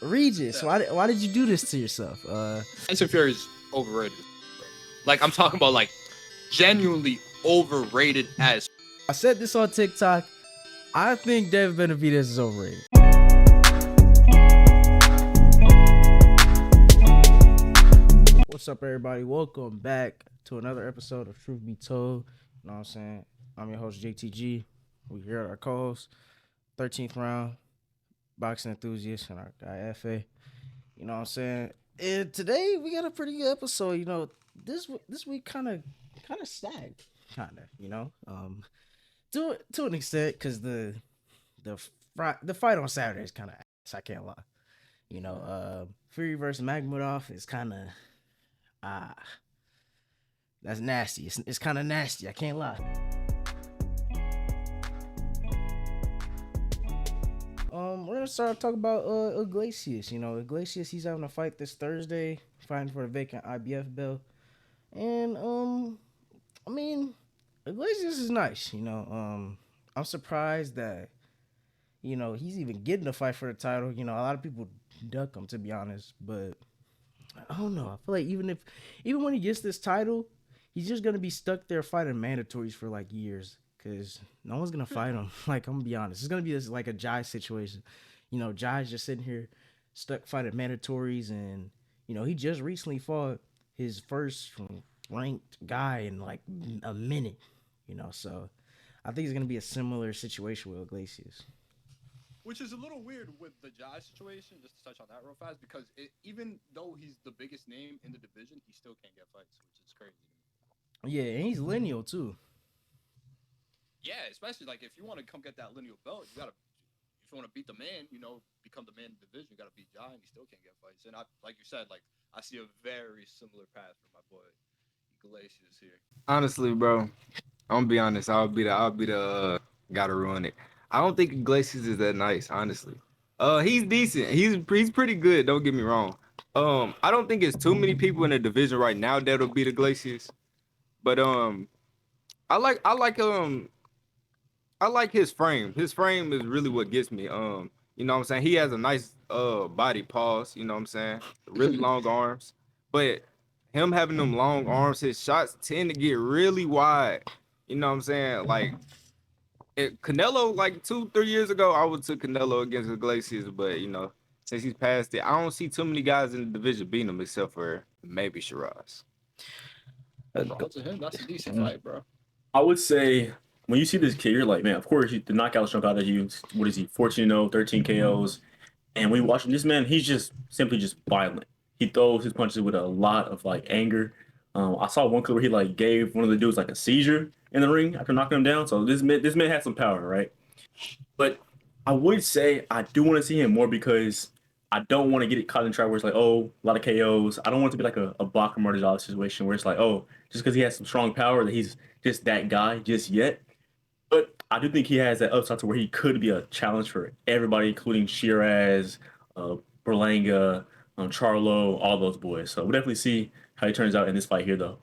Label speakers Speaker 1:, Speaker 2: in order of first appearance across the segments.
Speaker 1: Regis, why did you do this to yourself?
Speaker 2: Fast and Furious is overrated. Like I'm talking about like genuinely overrated as.
Speaker 1: I said this on TikTok. I think David Benevidez is overrated. What's up, everybody? Welcome back to another episode of Truth Be Told. You know what I'm saying? I'm your host, JTG. We here at our co-host, 13th round, boxing enthusiast, and our guy, FA. You know what I'm saying? And today, we got a pretty good episode. You know, this week kind of stacked, you know? To an extent, because the fight on Saturday is kind of ass, I can't lie. You know, Fury versus Magmadov is kind of that's nasty. It's kind of nasty. I can't lie. We're gonna start talking about Iglesias. You know, Iglesias, he's having a fight this Thursday, fighting for the vacant IBF belt. And I mean, Iglesias is nice. You know, I'm surprised that he's even getting a fight for the title. You know, a lot of people duck him, to be honest, but I don't know. I feel like even when he gets this title, he's just gonna be stuck there fighting mandatories for like years, because no one's gonna fight him. Like, I'm gonna be honest, it's gonna be this like a Jai situation. You know, Jai's just sitting here stuck fighting mandatories, and he just recently fought his first ranked guy in like a minute. So I think it's gonna be a similar situation with Iglesias.
Speaker 2: Which is a little weird with the Jai situation, just to touch on that real fast, because even though he's the biggest name in the division, he still can't get fights, which is crazy.
Speaker 1: Yeah, and he's lineal too.
Speaker 2: Yeah, especially like if you want to come get that lineal belt, if you want to beat the man, become the man in the division, you gotta beat Jai, and he still can't get fights. And like you said, like I see a very similar path for my boy Iglesias here.
Speaker 3: Honestly, bro, I'm gonna be honest. I'll be the guy to ruin it. I don't think Iglesias is that nice, honestly. He's decent. He's pretty good. Don't get me wrong. I don't think it's too many people in the division right now that'll beat Iglesias. But I like I like his frame. His frame is really what gets me. You know what I'm saying? He has a nice body pause, you know what I'm saying? Really long arms. But him having them long arms, his shots tend to get really wide. You know what I'm saying? Like Canelo, like 2-3 years ago, I would took Canelo against Iglesias, but since he's passed it, I don't see too many guys in the division beating him except for maybe Shiraz.
Speaker 2: Go to him. That's a decent fight, bro.
Speaker 4: I would say when you see this kid, you're like, man, of course, the knockouts jump out at you. What is he, 14-0, 13 KOs? And when you watch him, this man, he's just simply just violent. He throws his punches with a lot of like anger. I saw one clip where he like gave one of the dudes like a seizure in the ring after knocking him down. So this man has some power, right? But I would say I do want to see him more because I don't want to get it caught in trap where it's like, oh, a lot of KOs. I don't want it to be like a Baka Murder situation where it's like, oh, just because he has some strong power that he's just that guy just yet. But I do think he has that upside to where he could be a challenge for everybody, including Shiraz, Berlanga, Charlo, all those boys. So we'll definitely see how he turns out in this fight here, though.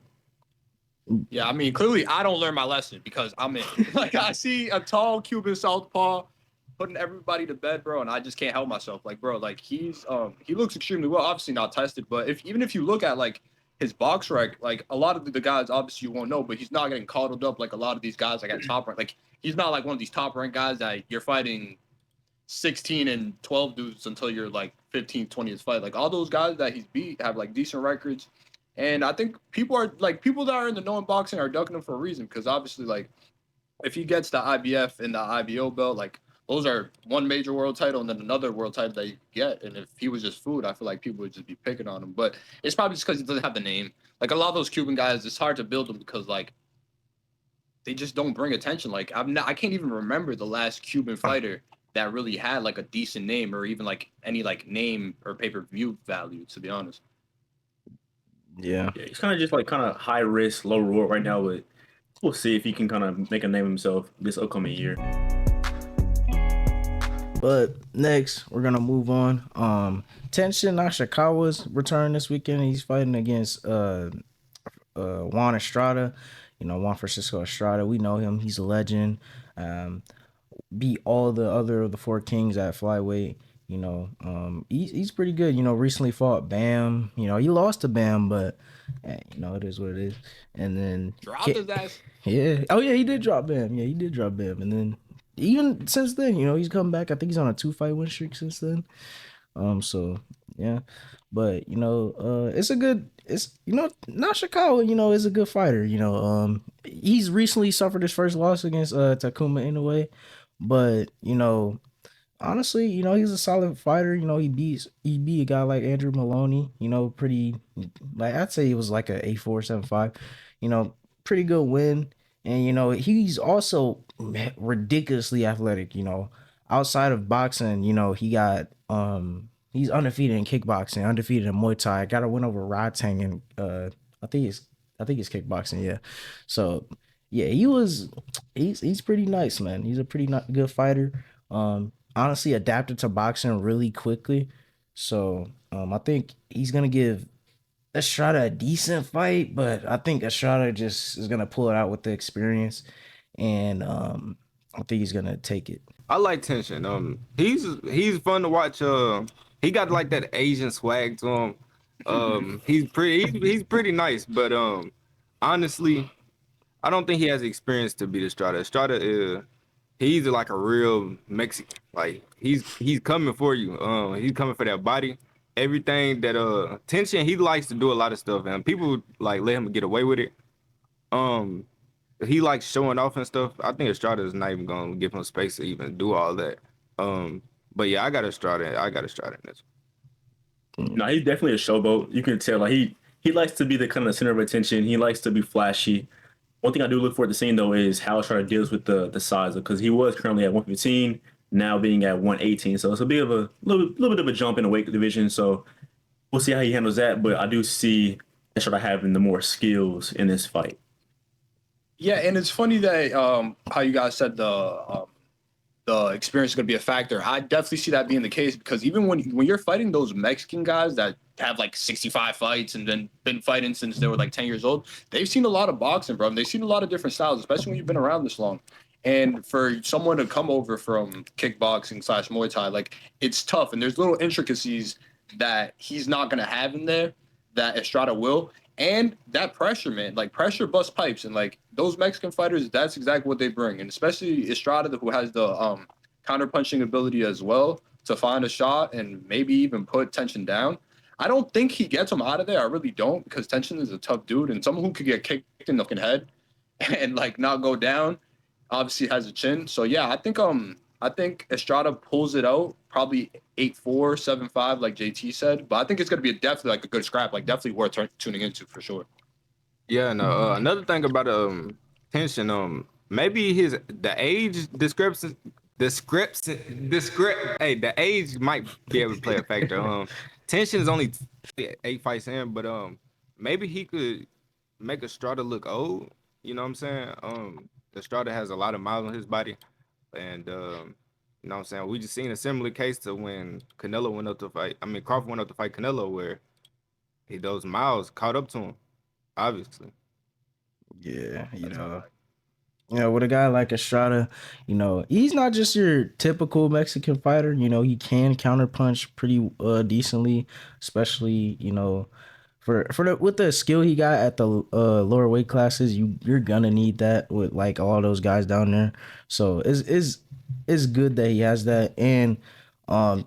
Speaker 2: Yeah, I mean, clearly I don't learn my lesson because I'm in. Like, I see a tall Cuban southpaw putting everybody to bed, bro, and I just can't help myself. Like, bro, like he looks extremely well. Obviously not tested, but even if you look at like his box rank, like a lot of the guys, obviously you won't know, but he's not getting coddled up like a lot of these guys like at top rank. Like, he's not like one of these top rank guys that you're fighting 16 and 12 dudes until you're like 15, 20th fight. Like, all those guys that he's beat have like decent records. And I think people that are in the known boxing are ducking him for a reason, because obviously, like, if he gets the IBF and the IBO belt, like, those are one major world title and then another world title that you get. And if he was just food, I feel like people would just be picking on him. But it's probably just because he doesn't have the name. Like, a lot of those Cuban guys, it's hard to build them because, like, they just don't bring attention. Like, I can't even remember the last Cuban fighter that really had, like, a decent name or even, like, any, like, name or pay-per-view value, to be honest.
Speaker 1: Yeah,
Speaker 4: he's kind of just like kind of high risk, low reward right now. But we'll see if he can kind of make a name himself this upcoming year.
Speaker 1: but next we're gonna move on. Tenshin Nashikawa's return this weekend. He's fighting against Juan Estrada. Juan Francisco Estrada. We know him. He's a legend. Beat all the four kings at flyweight. He's pretty good. Recently fought Bam. He lost to Bam, but it is what it is. And then
Speaker 2: Dropped his ass.
Speaker 1: yeah. Oh yeah, he did drop Bam. Yeah, he did drop Bam. And then even since then, he's come back. I think he's on a 2-fight win streak since then. So yeah, but it's a good. It's not Chicago. Is a good fighter. He's recently suffered his first loss against Takuma Inoue, but honestly, he's a solid fighter. He beat a guy like Andrew Maloney. Pretty like I'd say he was like a 8-4, 7-5. Pretty good win. And he's also ridiculously athletic. Outside of boxing, he got he's undefeated in kickboxing, undefeated in Muay Thai. Got a win over Rodtang and I think it's kickboxing. Yeah, so yeah, he's pretty nice, man. He's a pretty good fighter. Honestly adapted to boxing really quickly. So I think he's gonna give Estrada a decent fight, but I think Estrada just is gonna pull it out with the experience, and I think he's gonna take it.
Speaker 3: I like Tension. He's fun to watch. He got like that Asian swag to him. He's pretty nice, but honestly, I don't think he has the experience to beat Estrada. Estrada is he's like a real Mexican. Like he's coming for you. He's coming for that body. Everything that Tension, he likes to do a lot of stuff, and people like let him get away with it. Um, he likes showing off and stuff. I think Estrada is not even gonna give him space to even do all that. But yeah, I got Estrada. I got Estrada in this.
Speaker 4: No, he's definitely a showboat. You can tell like he likes to be the kind of center of attention. He likes to be flashy. One thing I do look forward to seeing though is how Estrada deals with the size because he was currently at 115, now being at 118. So it's a bit of a little bit of a jump in the weight division. So we'll see how he handles that. But I do see Estrada having the more skills in this fight.
Speaker 2: Yeah, and it's funny that how you guys said the experience is going to be a factor. I definitely see that being the case because even when you're fighting those Mexican guys that have like 65 fights and then been fighting since they were like 10 years old, they've seen a lot of boxing, bro. They've seen a lot of different styles, especially when you've been around this long. And for someone to come over from kickboxing / Muay Thai, like it's tough. And there's little intricacies that he's not going to have in there that Estrada will. And that pressure, man, like pressure bust pipes. And like those Mexican fighters, that's exactly what they bring. And especially Estrada, who has the counter punching ability as well to find a shot and maybe even put Tension down. I don't think he gets him out of there. I really don't because Tension is a tough dude and someone who could get kicked in the fucking head and like not go down obviously has a chin. So yeah, I think Estrada pulls it out probably 8-4, 7-5, like JT said. But I think it's gonna be definitely like a good scrap, like definitely worth tuning into for sure.
Speaker 3: Yeah, no. Another thing about Tension, maybe the age discrepancy, hey, the age might be able to play a factor. Tension is only 8 fights in, but maybe he could make Estrada look old. You know what I'm saying? Estrada has a lot of miles on his body, and you know what I'm saying. We just seen a similar case to when Canelo went up to fight. I mean, Crawford went up to fight Canelo, where those miles caught up to him, obviously.
Speaker 1: Yeah,
Speaker 2: That's how I
Speaker 1: with a guy like Estrada, he's not just your typical Mexican fighter. He can counterpunch pretty decently, especially for with the skill he got at the lower weight classes. You're gonna need that with like all those guys down there. So it's good that he has that. And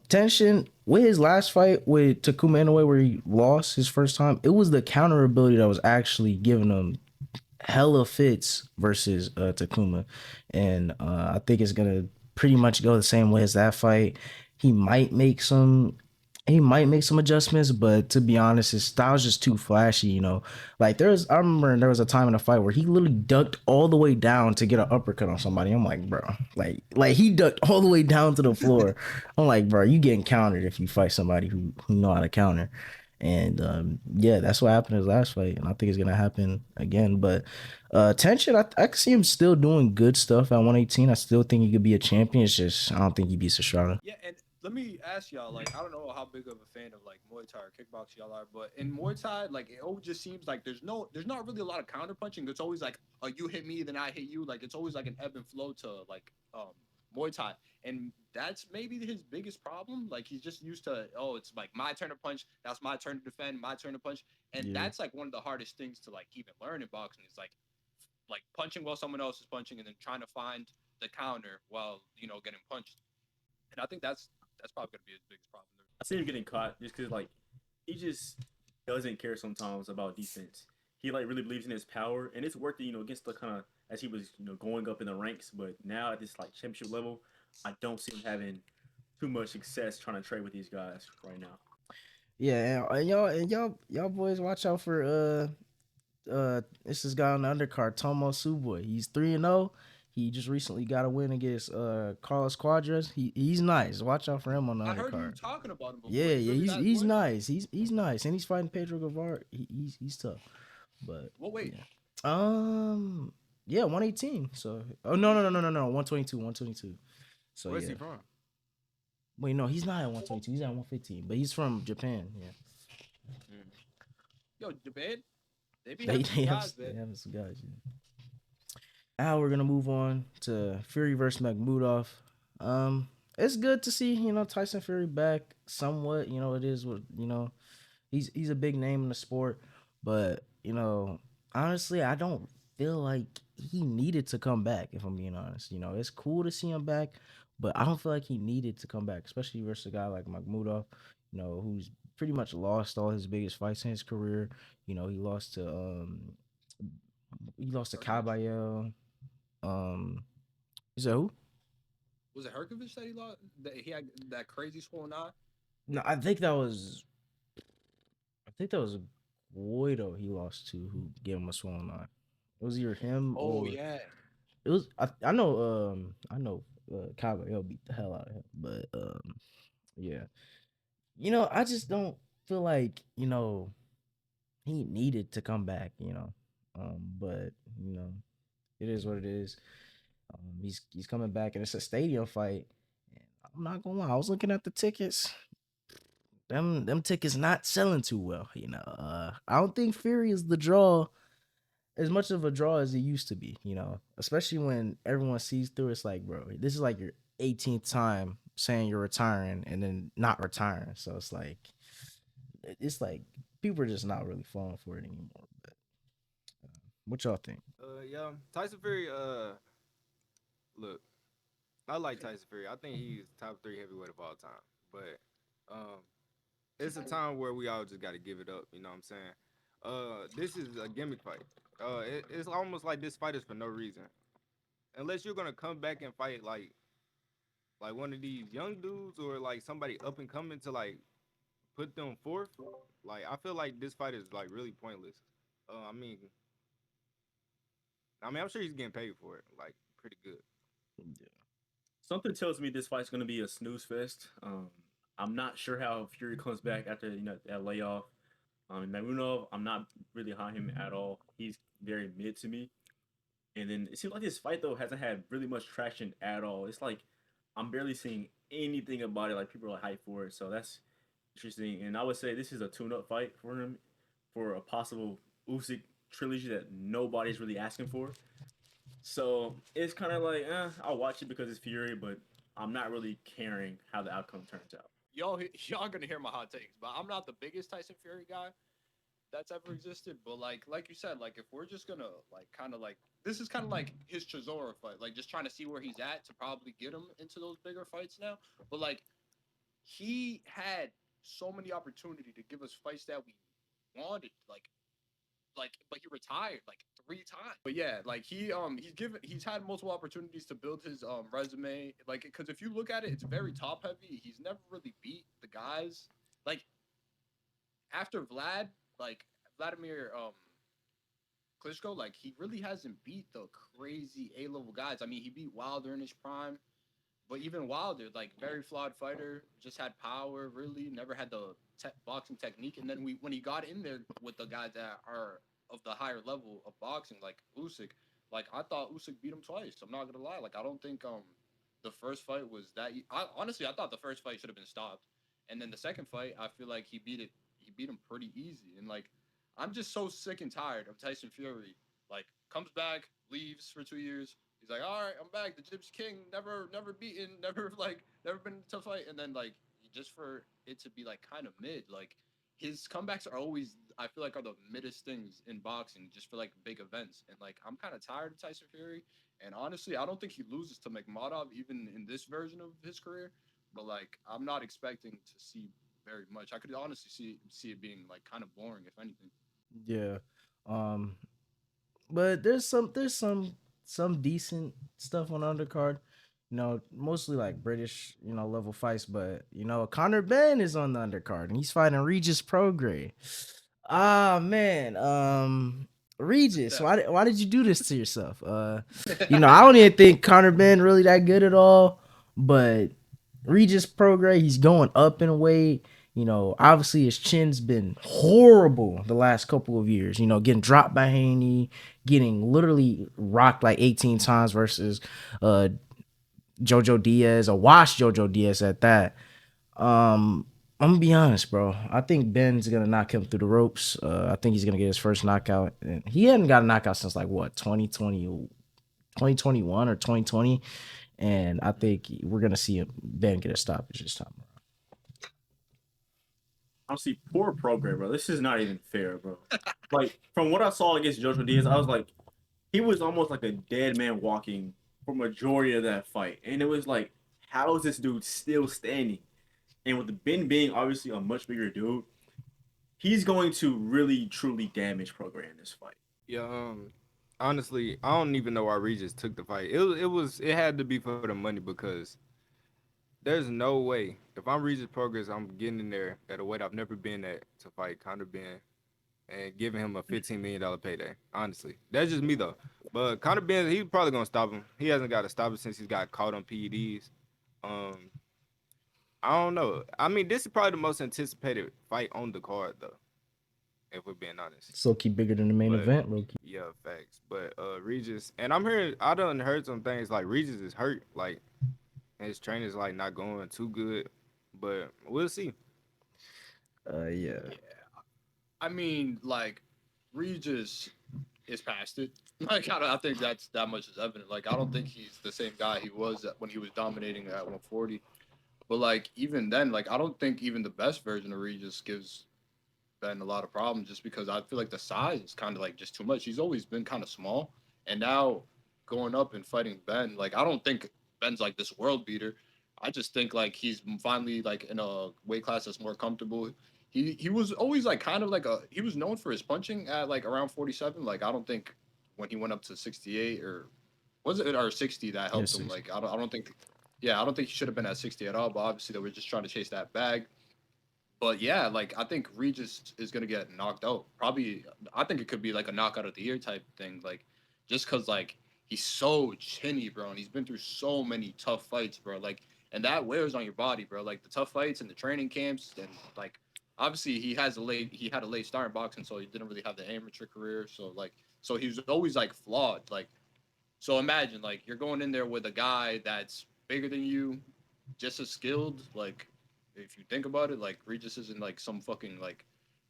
Speaker 1: Tension with his last fight with Takuma Inoue where he lost his first time, it was the counter ability that was actually giving him hella fits versus Takuma, and I think it's gonna pretty much go the same way as that fight. He might make some. He might make some adjustments, but to be honest, his style's just too flashy. Like I remember there was a time in a fight where he literally ducked all the way down to get an uppercut on somebody. I'm like, bro, like he ducked all the way down to the floor. I'm like, bro, you getting countered if you fight somebody who know how to counter. And yeah, that's what happened in his last fight, and I think it's gonna happen again. But Tension, I can see him still doing good stuff at 118. I still think he could be a champion. It's just I don't think he beats Estrada.
Speaker 2: Yeah, and let me ask y'all, like, I don't know how big of a fan of like Muay Thai or kickboxing y'all are, but in Muay Thai, like, it always just seems like there's not really a lot of counter punching. It's always like, you hit me, then I hit you. Like, it's always like an ebb and flow to like Muay Thai, and that's maybe his biggest problem. Like he's just used to, oh, it's like my turn to punch, that's my turn to defend, my turn to punch, and
Speaker 1: Yeah.
Speaker 2: that's like one of the hardest things to like even learn in boxing. Is like punching while someone else is punching, and then trying to find the counter while getting punched. And I think that's probably gonna be his biggest problem.
Speaker 4: I see him getting caught just because like he just doesn't care sometimes about defense. He like really believes in his power, and it's worked against the kind of as he was going up in the ranks. But now at this like championship level, I don't see him having too much success trying to trade with these guys right now.
Speaker 1: Yeah, and y'all boys watch out for this is guy on the undercard, Tomo Suboy. He's 3-0. He just recently got a win against Carlos Quadras. He's nice. Watch out for him on the
Speaker 2: I heard you
Speaker 1: undercard.
Speaker 2: talking about him before.
Speaker 1: Yeah,
Speaker 2: He
Speaker 1: yeah,
Speaker 2: really
Speaker 1: he's
Speaker 2: that
Speaker 1: he's
Speaker 2: good?
Speaker 1: nice. He's nice, and he's fighting Pedro Guevara. He's tough, but
Speaker 2: Well, wait.
Speaker 1: yeah. Um, yeah, 118. So, oh no, 122, 122. So
Speaker 3: Where's he
Speaker 1: yeah.
Speaker 3: from?
Speaker 1: Wait, no, he's not at 122. He's at 115, but he's from Japan. Yeah,
Speaker 2: Yo, Japan, they be
Speaker 1: they
Speaker 2: having some
Speaker 1: they have
Speaker 2: guys,
Speaker 1: they
Speaker 2: man.
Speaker 1: have some guys. Yeah. Now we're gonna move on to Fury versus Makhmudov. It's good to see Tyson Fury back somewhat. It is what he's a big name in the sport, but honestly, I don't feel like he needed to come back. If I'm being honest, it's cool to see him back, but I don't feel like he needed to come back, especially versus a guy like Makhmudov, who's pretty much lost all his biggest fights in his career. He lost to
Speaker 2: Herkovich?
Speaker 1: Caballero. Is that who?
Speaker 2: Was it Herkovich that he lost? That he had that crazy swollen eye?
Speaker 1: No, I think that was Guido he lost to who gave him a swollen eye. It was either him
Speaker 2: Oh
Speaker 1: or
Speaker 2: yeah.
Speaker 1: it was I know Caballero beat the hell out of him, but yeah. I just don't feel like, he needed to come back, but it is what it is. He's coming back and it's a stadium fight. And I'm not gonna lie, I was looking at the tickets. Them tickets not selling too well, I don't think Fury is the draw as much of a draw as it used to be, especially when everyone sees through. It's like, bro, this is like your 18th time saying you're retiring and then not retiring. So it's like people are just not really falling for it anymore. But what y'all think?
Speaker 3: Yeah, Tyson Fury. Look, I like Tyson Fury. I think he's top three heavyweight of all time. But um, it's a time where we all just got to give it up. You know what I'm saying? This is a gimmick fight. It's almost like this fight is for no reason. Unless you're gonna come back and fight like one of these young dudes or like somebody up and coming to like put them forth. Like I feel like this fight is like really pointless. I mean, I'm sure he's getting paid for it, like pretty good.
Speaker 1: Yeah.
Speaker 4: Something tells me this fight's going to be a snooze fest. I'm not sure how Fury comes back after that layoff. Mamunov, I'm not really high on him at all. He's very mid to me. And then it seems like this fight though hasn't had really much traction at all. It's like I'm barely seeing anything about it. Like people are like hyped for it, so that's interesting. And I would say this is a tune-up fight for him for a possible Usyk trilogy that nobody's really asking for. So it's kind of like, I'll watch it because it's Fury, but I'm not really caring how the outcome turns out.
Speaker 2: Y'all gonna hear my hot takes, but I'm not the biggest Tyson Fury guy that's ever existed. But like you said, like if we're just gonna like kind of like this is kind of like his Chisora fight, like just trying to see where he's at to probably get him into those bigger fights now. But like he had so many opportunity to give us fights that we wanted, but he retired like 3 times. But yeah, like he's had multiple opportunities to build his resume. Like because if you look at it, it's very top heavy. He's never really beat the guys like after Vlad, like Vladimir Klitschko, like he really hasn't beat the crazy A level guys. I mean, he beat Wilder in his prime, but even Wilder, like very flawed fighter, just had power. Really, never had the boxing technique. And then when he got in there with the guys that are of the higher level of boxing, like Usyk, like I thought Usyk beat him twice. I'm not gonna lie. Like I don't think the first fight was that. Honestly, I thought the first fight should have been stopped, and then the second fight, I feel like he beat it. He beat him pretty easy. And like I'm just so sick and tired of Tyson Fury. Like comes back, leaves for 2 years, He's like, all right, I'm back. The Gypsy King, never beaten, never been in a tough fight. And then like just for it to be like kind of mid, like his comebacks are always I feel like are the middest things in boxing, just for like big events. And like I'm kind of tired of Tyson Fury. And honestly, I don't think he loses to Magmadov even in this version of his career. But like I'm not expecting to see very much. I could honestly see it being like kind of boring, if anything.
Speaker 1: Yeah. Um, but there's some decent stuff on the undercard. Mostly like British, level fights. But Conor Ben is on the undercard, and he's fighting Regis Prograis. Ah man, Regis,
Speaker 2: Steph.
Speaker 1: why did you do this to yourself? I don't even think Conor Ben really that good at all, but Regis Prograis, he's going up in weight. Obviously his chin's been horrible the last couple of years. Getting dropped by Haney, getting literally rocked like 18 times versus uh Jojo Diaz, or washed Jojo Diaz at that. I'm gonna be honest, bro. I think Ben's gonna knock him through the ropes. I think he's gonna get his first knockout. And he hadn't got a knockout since like what 2020, 2021 or 2020. And I think we're gonna see Ben get a stoppage this time.
Speaker 4: Honestly, poor program, bro. This is not even fair, bro. Like from what I saw against Joshua Diaz, I was like, he was almost like a dead man walking for majority of that fight, and it was like, how is this dude still standing? And with the Ben being obviously a much bigger dude, he's going to really truly damage program in this fight.
Speaker 3: Yeah, honestly, I don't even know why Regis took the fight. It had to be for the money because there's no way if I'm Regis Progress, I'm getting in there at a weight I've never been at to fight Conor Ben and giving him a $15 million payday. Honestly, that's just me though. But Conor Ben, he's probably gonna stop him. He hasn't got to stop it since he's got caught on PEDs. Um, I don't know. I mean, this is probably the most anticipated fight on the card though, if we're being honest.
Speaker 1: So keep bigger than the main
Speaker 3: But
Speaker 1: event, low key.
Speaker 3: yeah, facts. But Regis, and I done heard some things like Regis is hurt, like his trainer's like not going too good. But we'll see.
Speaker 1: Yeah.
Speaker 2: Yeah. I mean, like Regis is past it. Like I think that's that much is evident. Like I don't think he's the same guy he was when he was dominating at 140. But like even then, like I don't think even the best version of Regis gives Ben a lot of problems just because I feel like the size is kind of like just too much. He's always been kind of small, and now going up and fighting Ben, like I don't think Ben's like this world beater. I just think like he's finally like in a weight class that's more comfortable. He was always like kind of like he was known for his punching at like around 47. Like I don't think when he went up to 68 or was it or 60 that helped
Speaker 1: Yes.
Speaker 2: him. Like I don't think yeah I don't think he should have been at 60 at all. But obviously they were just trying to chase that bag. But yeah, like I think Regis is gonna get knocked out. Probably, I think it could be like a knockout of the year type thing. Like just cause like he's so chinny, bro, and he's been through so many tough fights, bro. Like, and that wears on your body, bro. Like the tough fights and the training camps, and like obviously he had a late start in boxing, so he didn't really have the amateur career. So he was always like flawed. Like so imagine like you're going in there with a guy that's bigger than you, just as skilled. Like if you think about it, like Regis isn't like some fucking like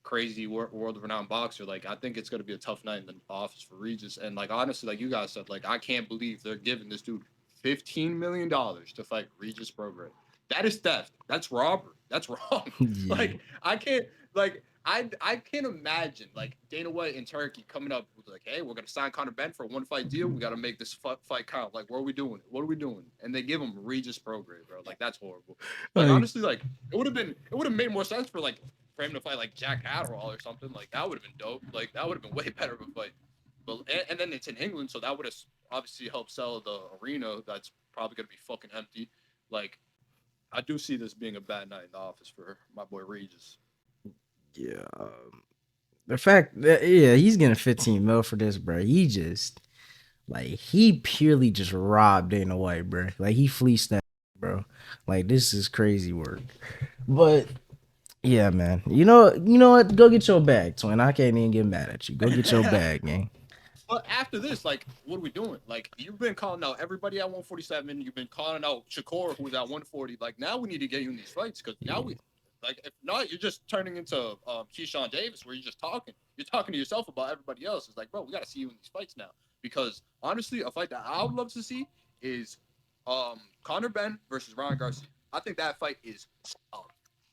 Speaker 2: crazy world renowned boxer. Like I think it's gonna be a tough night in the office for Regis. And like honestly, like you guys said, like I can't believe they're giving this dude $15 million to fight Regis Prograis. That is theft. That's robbery. That's wrong.
Speaker 1: Yeah.
Speaker 2: Like I can't like I can't imagine like Dana White in Turkey coming up with like, hey, we're gonna sign Conor Ben for a 1 fight deal. We gotta make this fight count. Like, what are we doing? What are we doing? And they give him Regis Prograis, bro. Like that's horrible. Like
Speaker 1: Like,
Speaker 2: honestly, like it would have made more sense for him to fight like Jack Adderall or something. Like that would have been dope. Like that would have been way better of a fight. But and then it's in England, so that would have obviously helped sell the arena. That's probably gonna be fucking empty. Like I do see this being a bad night in the office for my boy Regis.
Speaker 1: yeah. The fact that yeah, he's getting 15 mil for this, bro. He purely just robbed Dana White, bro. Like he fleeced that, bro. Like this is crazy work. But yeah, man. You know what? Go get your bag, twin. I can't even get mad at you. Go get your bag, man.
Speaker 2: But after this, like, what are we doing? Like, you've been calling out everybody at 147. You've been calling out Shakur, who's at 140. Like, now we need to get you in these fights because now like, if not, you're just turning into Keyshawn Davis, where you're just talking. You're talking to yourself about everybody else. It's like, bro, we got to see you in these fights now. because honestly, a fight that I would love to see is Conor Ben versus Ryan Garcia. I think that fight is a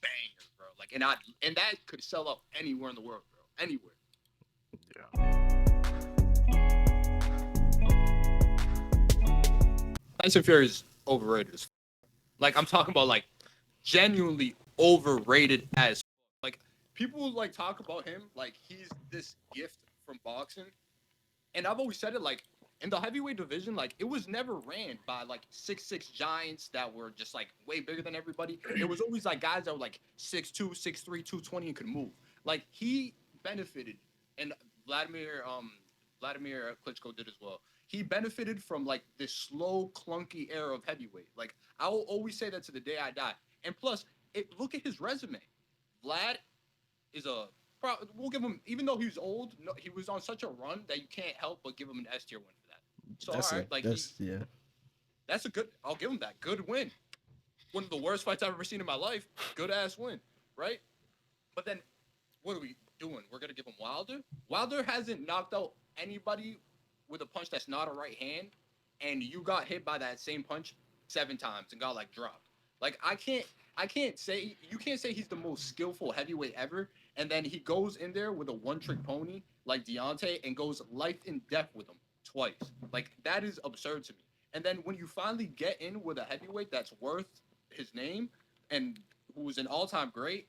Speaker 2: banger, bro. Like, and that could sell out anywhere in the world, bro. Anywhere. Tyson Fury is overrated as like I'm talking about like genuinely overrated as like people like talk about him like he's this gift from boxing. And I've always said it like in the heavyweight division, like it was never ran by like 6'6" giants that were just like way bigger than everybody. It was always like guys that were like 6'2", 6'3", 220 and could move. Like he benefited, and Vladimir Vladimir Klitschko did as well. He benefited from like this slow, clunky era of heavyweight. Like I will always say that to the day I die. And plus, look at his resume. Vlad is a we'll give him, even though he was old, no, he was on such a run that you can't help but give him an S tier win for that. So all right, like that's a good. I'll give him that good win. One of the worst fights I've ever seen in my life. Good ass win, right? But then, what are we doing? We're gonna give him Wilder. Wilder hasn't knocked out anybody with a punch that's not a right hand, and you got hit by that same punch 7 times and got like dropped. Like I can't say you can't say he's the most skillful heavyweight ever, and then he goes in there with a one-trick pony like Deontay and goes life and death with him twice. Like that is absurd to me. And then when you finally get in with a heavyweight that's worth his name and who was an all-time great,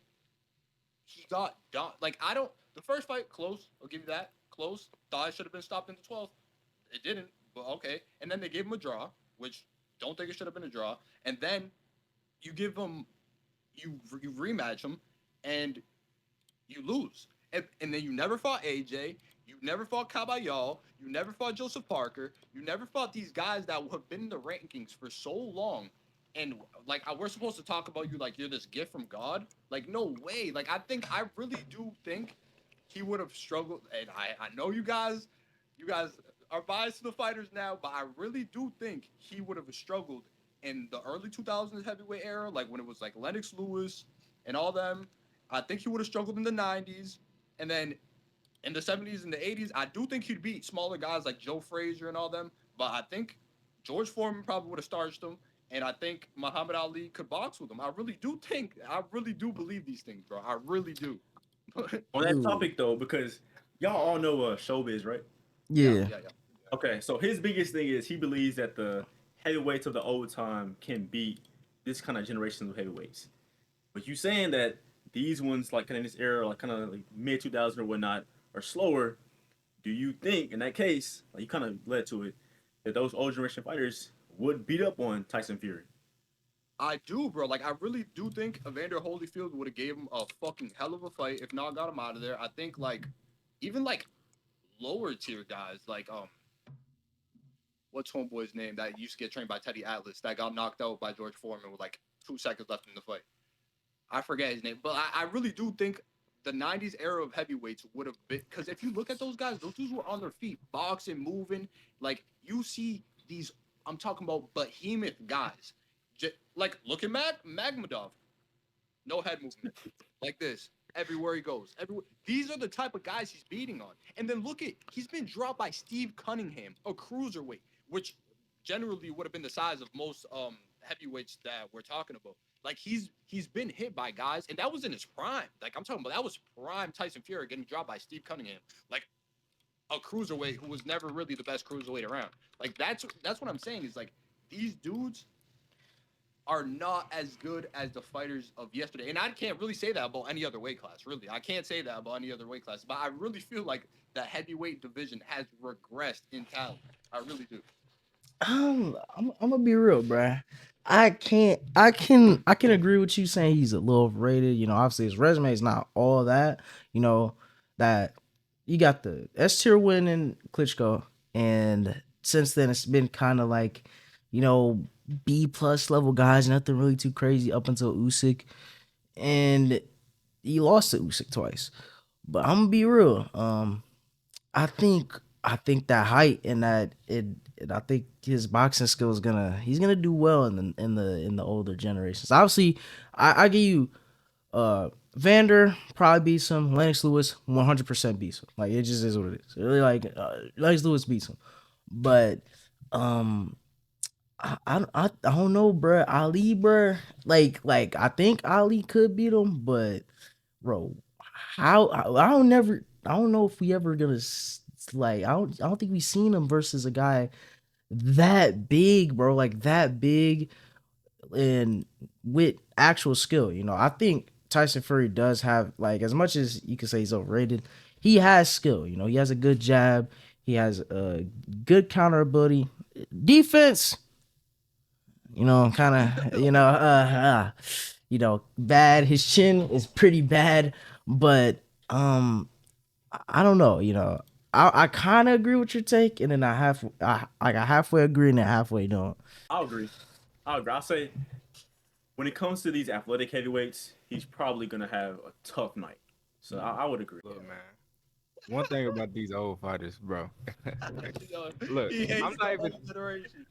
Speaker 2: he got done. Like I don't. The first fight close. I'll give you that close. Thought it should have been stopped in the 12th. It didn't, but okay. And then they gave him a draw, which don't think it should have been a draw. And then you give him, you rematch him, and you lose. And then you never fought AJ. You never fought Caballal. You never fought Joseph Parker. You never fought these guys that have been in the rankings for so long. And like we're supposed to talk about you like you're this gift from God. Like no way. Like I really do think he would have struggled. And I know you guys are biased to the fighters now, but I really do think he would have struggled in the early 2000s heavyweight era, like when it was like Lennox Lewis and all them. I think he would have struggled in the 90s, and then in the 70s and the 80s, I do think he'd beat smaller guys like Joe Frazier and all them. But I think George Foreman probably would have starched him, and I think Muhammad Ali could box with him. I really do believe these things, bro. I really do.
Speaker 4: On that topic though, because y'all all know Showbiz, right?
Speaker 2: Yeah,
Speaker 1: Yeah.
Speaker 2: yeah, yeah.
Speaker 4: Okay, so his biggest thing is he believes that the heavyweights of the old time can beat this kind of generation of heavyweights. But you saying that these ones, like kind of in this era, like kind of like mid 2000 or whatnot, are slower. Do you think, in that case, like you kind of led to it, that those old generation fighters would beat up on Tyson Fury?
Speaker 2: I do, bro. Like, I really do think Evander Holyfield would have gave him a fucking hell of a fight. If not, got him out of there. I think like, even like lower tier guys, like what's homeboy's name that used to get trained by Teddy Atlas that got knocked out by George Foreman with like 2 seconds left in the fight. I forget his name, but I really do think the 90s era of heavyweights would have been, because if you look at those dudes were on their feet, boxing, moving. Like you see these, I'm talking about behemoth guys. Like look at Magmadov, no head movement, like this. Everywhere he goes, everywhere. These are the type of guys he's beating on. And then look at, he's been dropped by Steve Cunningham, a cruiserweight, which generally would have been the size of most heavyweights that we're talking about. Like he's been hit by guys, and that was in his prime. Like I'm talking about, that was prime Tyson Fury getting dropped by Steve Cunningham, like a cruiserweight who was never really the best cruiserweight around. Like that's what I'm saying is like these dudes are not as good as the fighters of yesterday. And I can't really say that about any other weight class, really. I can't say that about any other weight class. But I really feel like the heavyweight division has regressed in talent. I really do.
Speaker 1: I'm gonna be real, bruh. I can agree with you saying he's a little overrated. You know, obviously his resume is not all that. You know that you got the S tier win in Klitschko, and since then it's been kind of like, you know, B plus level guys, nothing really too crazy up until Usyk, and he lost to Usyk twice. But I'm gonna be real. I think that height and and I think his boxing skill is he's gonna do well in the older generations. Obviously, I give you Vander probably beats him. Lennox Lewis 100% beats him. Like it just is what it is. Really like Lennox Lewis beats him. But I don't know, bro. Ali, bro. Like I think Ali could beat him, but bro, I don't know if we ever gonna like I don't think we seen him versus a guy that big, bro. Like that big and with actual skill. You know, I think Tyson Fury does have like as much as you could say he's overrated. He has skill. You know, he has a good jab. He has a good counter ability. Defense, you know, kind of, you know, bad. His chin is pretty bad, but I don't know. You know, I kind of agree with your take, and then I halfway agree and then halfway don't.
Speaker 4: I'll agree. I'll say when it comes to these athletic heavyweights, he's probably gonna have a tough night. So I would agree.
Speaker 3: Look, man. One thing about these old fighters, bro.
Speaker 2: Yo,
Speaker 3: Look,
Speaker 2: he hates
Speaker 3: I'm
Speaker 2: the
Speaker 3: not even.
Speaker 2: whole generation.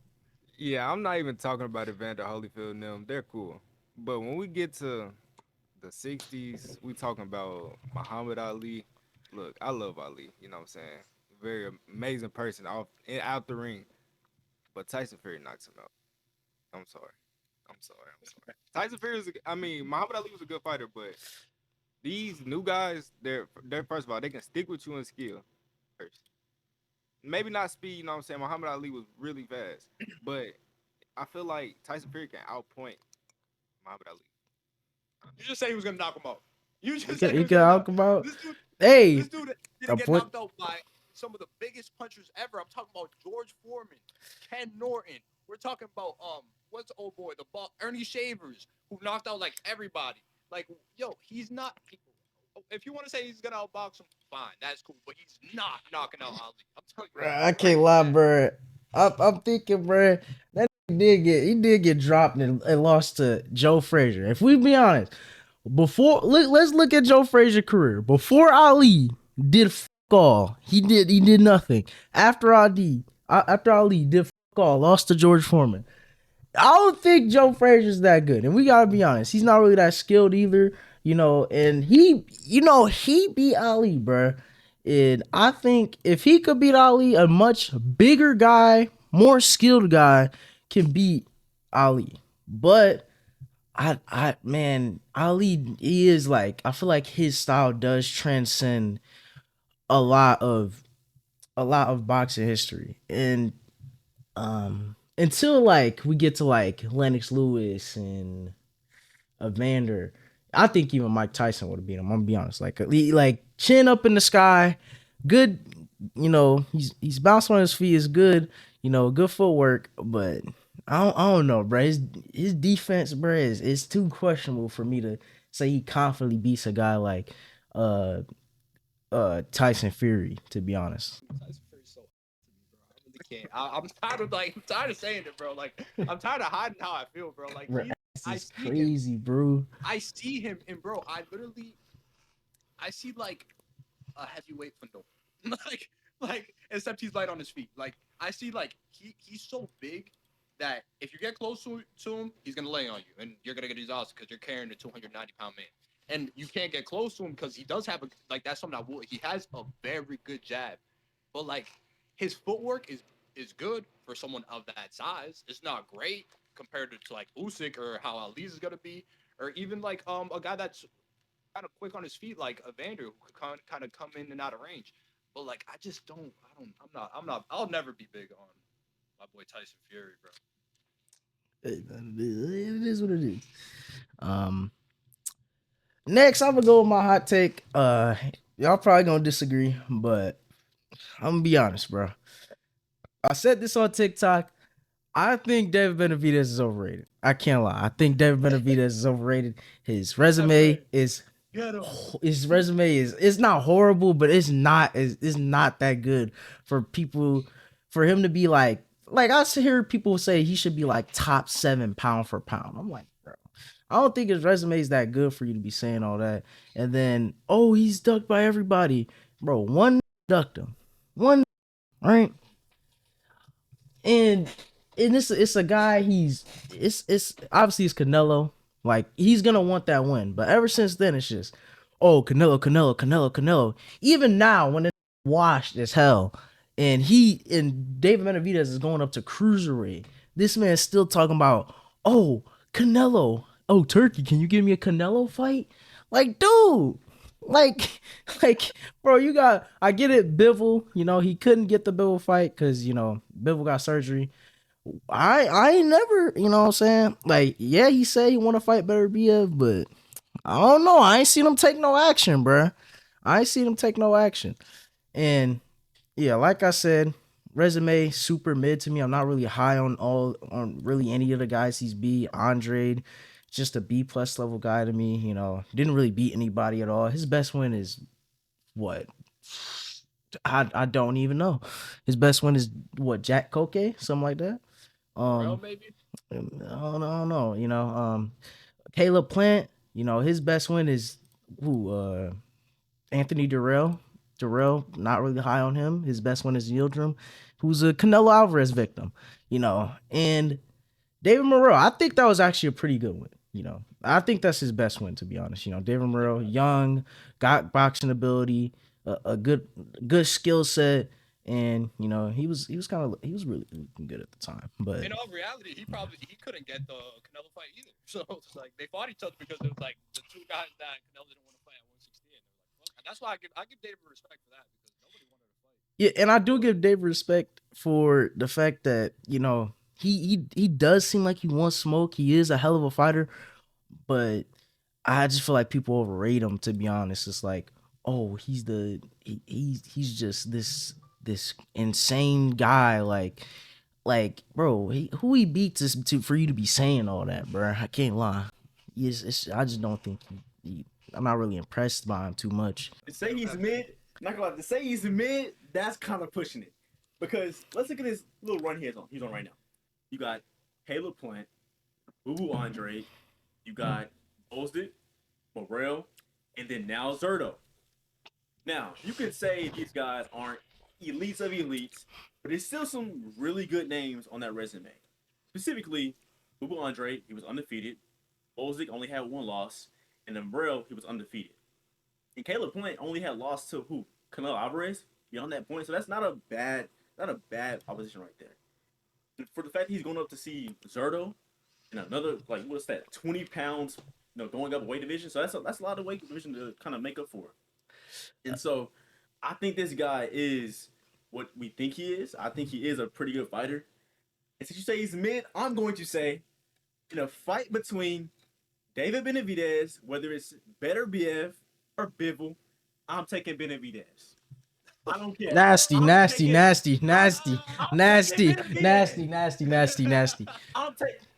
Speaker 3: Yeah, I'm not even talking about Evander Holyfield and them. They're cool. But when we get to the 60s, we talking about Muhammad Ali. Look, I love Ali. You know what I'm saying? Very amazing person out the ring. But Tyson Fury knocks him out. I'm sorry. I'm sorry. Tyson Fury I mean, Muhammad Ali was a good fighter, but these new guys, they're first of all, they can stick with you in skill first. Maybe not speed, you know what I'm saying? Muhammad Ali was really fast. But I feel like Tyson Fury can outpoint Muhammad Ali.
Speaker 2: You just said he was gonna knock him out. You
Speaker 1: He
Speaker 2: just
Speaker 1: can,
Speaker 2: said he
Speaker 1: he
Speaker 2: was
Speaker 1: can
Speaker 2: gonna knock.
Speaker 1: talk about.
Speaker 2: This dude,
Speaker 1: Hey,
Speaker 2: this dude
Speaker 1: a
Speaker 2: didn't get
Speaker 1: point.
Speaker 2: knocked out by some of the biggest punchers ever. I'm talking about George Foreman, Ken Norton. We're talking about what's the old boy, Ernie Shavers, who knocked out like everybody. Like, yo, he's not. If you want to say he's gonna outbox him, fine, that's cool. But he's not knocking out Ali. I'm telling you
Speaker 1: I
Speaker 2: right
Speaker 1: can't lie,
Speaker 2: now.
Speaker 1: bro. I'm thinking, bro. That he did get dropped and lost to Joe Frazier. If we be honest, let's look at Joe Frazier's career. Before Ali did all, he did nothing. After Ali did all, lost to George Foreman. I don't think Joe Frazier's that good, and we gotta be honest. He's not really that skilled either, you know. And he beat Ali, bro. And I think if he could beat Ali, a much bigger guy, more skilled guy can beat Ali. But man, Ali, he is like I feel like his style does transcend a lot of boxing history, and until like we get to like Lennox Lewis and Evander, I think even Mike Tyson would have beat him. I'm gonna be honest. Like chin up in the sky, good. You know, he's bouncing on his feet is good. You know, good footwork, but I don't know, bro. His defense, bro, is too questionable for me to say he confidently beats a guy like uh Tyson Fury. To be honest.
Speaker 2: Tyson Fury's so to me, bro. I really can't. I'm tired of saying it, bro. Like I'm tired of hiding how I feel, bro. Like
Speaker 1: Bro,
Speaker 2: I
Speaker 1: this is
Speaker 2: see him.
Speaker 1: crazy, bro.
Speaker 2: I see him, and bro, I see like a heavyweight for no, like except he's light on his feet. Like I see like he's so big that if you get close to him, he's gonna lay on you, and you're gonna get exhausted because you're carrying a 290-pound man. And you can't get close to him because he does have that's something he has a very good jab, but like his footwork is good for someone of that size. It's not great compared to like Usyk or how Ali's is gonna be, or even like a guy that's kind of quick on his feet like Evander who could kind of come in and out of range. But like I just don't I don't I'm not I'll never be big on my boy Tyson Fury, bro.
Speaker 1: It is what it is. Um, Next, I'm gonna go with my hot take. Y'all probably gonna disagree, but I'm gonna be honest, bro. I said this on TikTok. I think David Benevidez is overrated. I can't lie. I think David Benavidez is overrated. His resume is it's not horrible, but it's not that good for people for him to be like I hear people say he should be like top 7 pound for pound. I'm like, bro, I don't think his resume is that good for you to be saying all that. And then, oh, he's ducked by everybody, bro. One ducked him, one right, and it's a guy. It's obviously it's Canelo. Like he's gonna want that win, but ever since then it's just oh Canelo. Even now when it's washed as hell, and David Benevidez is going up to cruiserweight. This man's still talking about, oh, Canelo. Oh, Turkey, can you give me a Canelo fight? Like, dude, like, bro, I get it, Bivol, he couldn't get the Bivol fight because, Bivol got surgery. I ain't never, you know what I'm saying? Like, yeah, he said he want to fight Beterbiev, but I don't know. I ain't seen him take no action, bruh. I ain't seen him take no action. And yeah, like I said, resume super mid to me. I'm not really high on really any of the guys he's beat. Andre, just a B plus level guy to me. Didn't really beat anybody at all. His best win is what? I don't even know. His best win is what? Jack Koke, something like that.
Speaker 2: Maybe.
Speaker 1: I don't know. Caleb Plant. His best win is Anthony Durrell. Durrell, not really high on him. His best one is Yildirim, who's a Canelo Alvarez victim, and David Morrell. I think that was actually a pretty good win. I think that's his best win, to be honest. David Morrell, young, got boxing ability, a good skill set, and he was really good at the time. But
Speaker 2: in all reality, he couldn't get the Canelo fight either. So it's like they fought each other because it was like the two guys that Canelo didn't want to fight at 160, and and that's why I give David respect for that because nobody wanted to fight.
Speaker 1: Yeah, and I do give David respect for the fact that he does seem like he wants smoke. He is a hell of a fighter, but I just feel like people overrate him. To be honest, it's like, oh, he's just this insane guy. Like, bro, who he beat for you to be saying all that, bro? I can't lie. I just don't think I'm not really impressed by him too much.
Speaker 4: To say he's mid, not gonna lie, to say he's mid, that's kind of pushing it. Because let's look at this little run he's on right now. You got Caleb Plant, Boo Andre, you got Bosdick, Morrell, and then now Zerto. Now, you could say these guys aren't elites of elites, but there's still some really good names on that resume. Specifically, Boo Andre, he was undefeated. Bosdick only had one loss. And then Morrell, he was undefeated. And Caleb Plant only had lost to who? Canelo Alvarez beyond that point. So that's not a bad opposition right there. And for the fact that he's going up to see Zerto and another, like, what's that, 20 pounds, going up weight division. So that's a lot of weight division to kind of make up for. And so I think this guy is what we think he is. I think he is a pretty good fighter. And since you say he's mid, I'm going to say in a fight between David Benevidez, whether it's Beterbiev or Bivol, I'm taking Benevidez. I don't care.
Speaker 1: Nasty.
Speaker 4: I'm taking.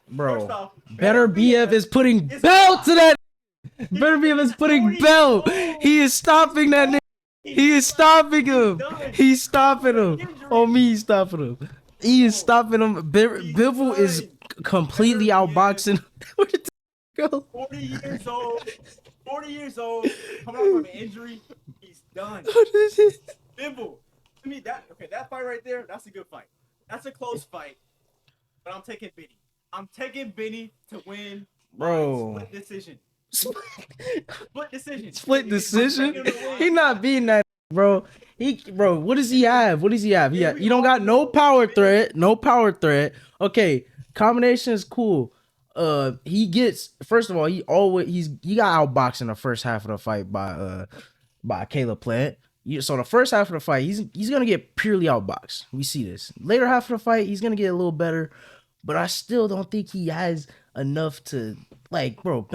Speaker 1: Bro, Beterbiev is putting belt to that. Beterbiev is putting belt. He is stopping that nigga. He is stopping him. He's stopping him. Oh, me, he's stopping him. He is stopping him. Bivol is completely outboxing. Where did go?
Speaker 4: 40 years old, coming off of an injury, he's done.
Speaker 1: What is it?
Speaker 4: Bivol. To me, that fight right there, that's a good fight. That's a close fight, but I'm taking Benny. I'm taking Benny to win.
Speaker 1: Bro.
Speaker 4: Split decision.
Speaker 1: Split decision? He not beating that, bro. What does he have? He don't got no power threat. Okay, combination is cool. He gets, first of all, he got outboxed in the first half of the fight by Caleb Plant. So the first half of the fight, he's gonna get purely outboxed. We see this. Later half of the fight, he's gonna get a little better, but I still don't think he has enough to, like, bro.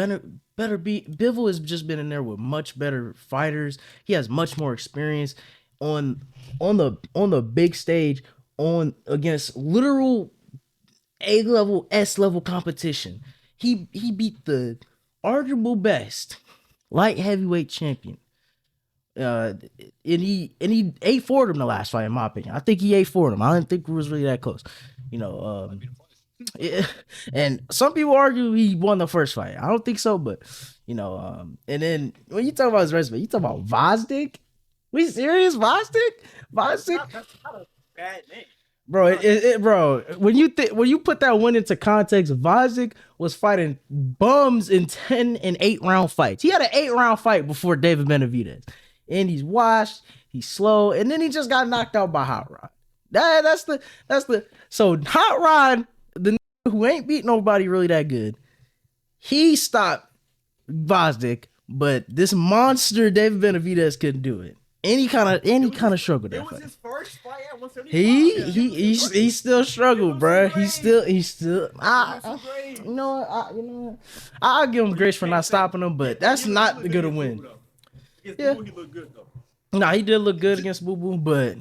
Speaker 1: Bivol has just been in there with much better fighters. He has much more experience on the big stage against literal A level, S level competition. He beat the arguable best light heavyweight champion. And he ate for him the last fight, in my opinion. I think he ate for him. I didn't think it was really that close. Yeah, and some people argue he won the first fight. I don't think so, but and then when you talk about his resume, you talk about Vosdick. We serious, Vosdick?
Speaker 4: That's not a bad name.
Speaker 1: Bro, bro, when you put that one into context, Vosdick was fighting bums in 10 and 8 round fights. He had an 8-round fight before David Benevidez. And he's washed, he's slow, and then he just got knocked out by Hot Rod. That's the so Hot Rod, the nigga who ain't beat nobody really that good. He stopped Vosdick, but this monster David Benavidez couldn't do it. Any kind of struggle
Speaker 4: It
Speaker 1: that
Speaker 4: was
Speaker 1: fight.
Speaker 4: his first fight at 175.
Speaker 1: He still struggled, bro. He still
Speaker 4: some grace.
Speaker 1: you know what I'll give him
Speaker 4: But
Speaker 1: grace
Speaker 4: you
Speaker 1: for
Speaker 4: can't
Speaker 1: not
Speaker 4: say-
Speaker 1: stopping him, but that's
Speaker 4: he
Speaker 1: not
Speaker 4: looked
Speaker 1: the
Speaker 4: good
Speaker 1: good to
Speaker 4: against
Speaker 1: win.
Speaker 4: Boo Boo, though. Against
Speaker 1: Yeah.
Speaker 4: Boo Boo, he looked good though.
Speaker 1: Nah, he did look good against Boo Boo, but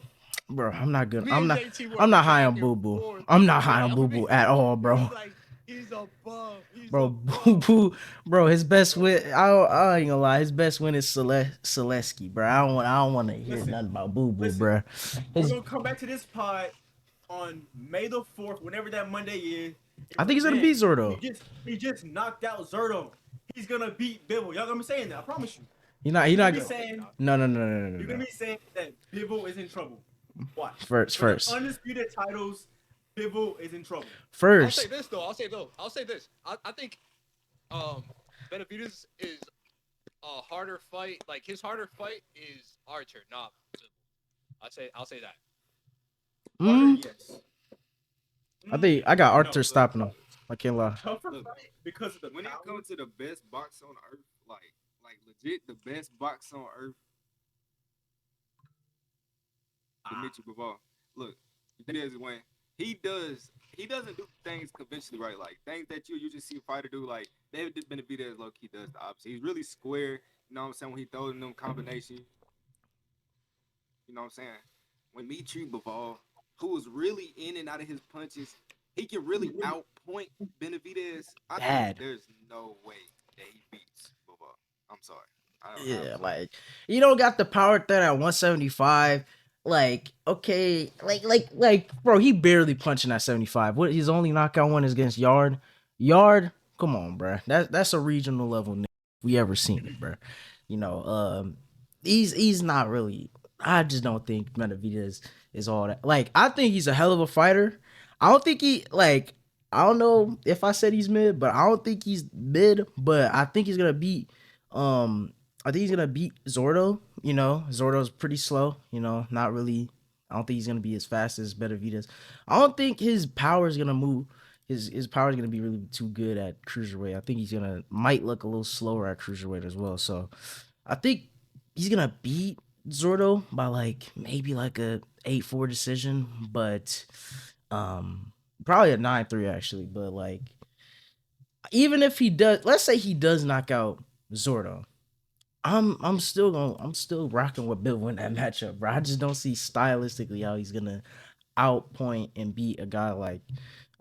Speaker 1: bro, I'm not good.
Speaker 2: Me
Speaker 1: I'm
Speaker 2: and
Speaker 1: not.
Speaker 2: JT were
Speaker 1: I'm not high on
Speaker 2: back and
Speaker 1: Boo Boo.
Speaker 2: forth.
Speaker 1: I'm not high on
Speaker 2: Yeah,
Speaker 1: Boo Boo at all,
Speaker 2: he
Speaker 1: bro.
Speaker 2: was like, he's above. He's
Speaker 1: Bro,
Speaker 2: above.
Speaker 1: Boo Boo, bro. His best win. I ain't gonna lie. His best win is Selesky, bro. I don't want to hear
Speaker 4: Listen,
Speaker 1: nothing about Boo Boo,
Speaker 4: listen.
Speaker 1: bro.
Speaker 4: We're
Speaker 1: His,
Speaker 4: gonna come back to this pod on May the 4th, whenever that Monday is.
Speaker 1: I think he's gonna beat Zordo.
Speaker 4: He just knocked out Zerto. He's gonna beat Bibble. Y'all gonna be saying that, I promise you.
Speaker 1: He not.
Speaker 4: You're gonna be saying
Speaker 1: No.
Speaker 4: you're gonna be saying that Bibble is in trouble. Watch.
Speaker 1: First.
Speaker 4: For the undisputed titles, Bibble is in trouble.
Speaker 2: I'll say this though. I'll say this. I think Benevidez is a harder fight. Like his harder fight is Archer, not Bivol. I'll say that.
Speaker 1: Mm,
Speaker 4: Yes.
Speaker 1: I think I got Arthur
Speaker 3: No,
Speaker 1: stopping him. I can't lie.
Speaker 4: Tougher
Speaker 3: Look,
Speaker 4: fight because of the
Speaker 3: when it
Speaker 4: power.
Speaker 3: comes to the best box on earth, like legit the best box on earth, Dimitri Bivol. Look, that is when he doesn't do things conventionally right, like things that you just see a fighter do. Like David Benavidez, low key does the opposite. He's really square. You know what I'm saying? When he throws in them combinations, you know what I'm saying? When Dimitri Bivol, who is really in and out of his punches, he can really outpoint Benavidez. I
Speaker 1: Bad.
Speaker 3: think there's no way that he beats Bivol. I'm sorry.
Speaker 1: Yeah, like you don't got the power threat at 175. Like, okay, like, bro, he barely punching at 75. What his only knockout one is against Yard. Yard, come on, bro. That's a regional level if we ever seen it, bro. You know, he's not really. I just don't think Benavidez is all that. Like, I think he's a hell of a fighter. I don't think he like. I don't know if I said he's mid, but I don't think he's mid. But I think he's gonna beat. I think he's gonna beat Zordo. You know, Zordo's pretty slow. You know, not really. I don't think he's gonna be as fast as Benavidez. I don't think his power is gonna move. His power is gonna be really too good at cruiserweight. I think he's gonna might look a little slower at cruiserweight as well. So, I think he's gonna beat Zordo by like maybe like a 8-4 decision, but probably a 9-3 actually. But like, even if he does, let's say he does knock out Zordo. I'm still rocking with Bill in that matchup, bro. I just don't see stylistically how he's gonna outpoint and beat a guy like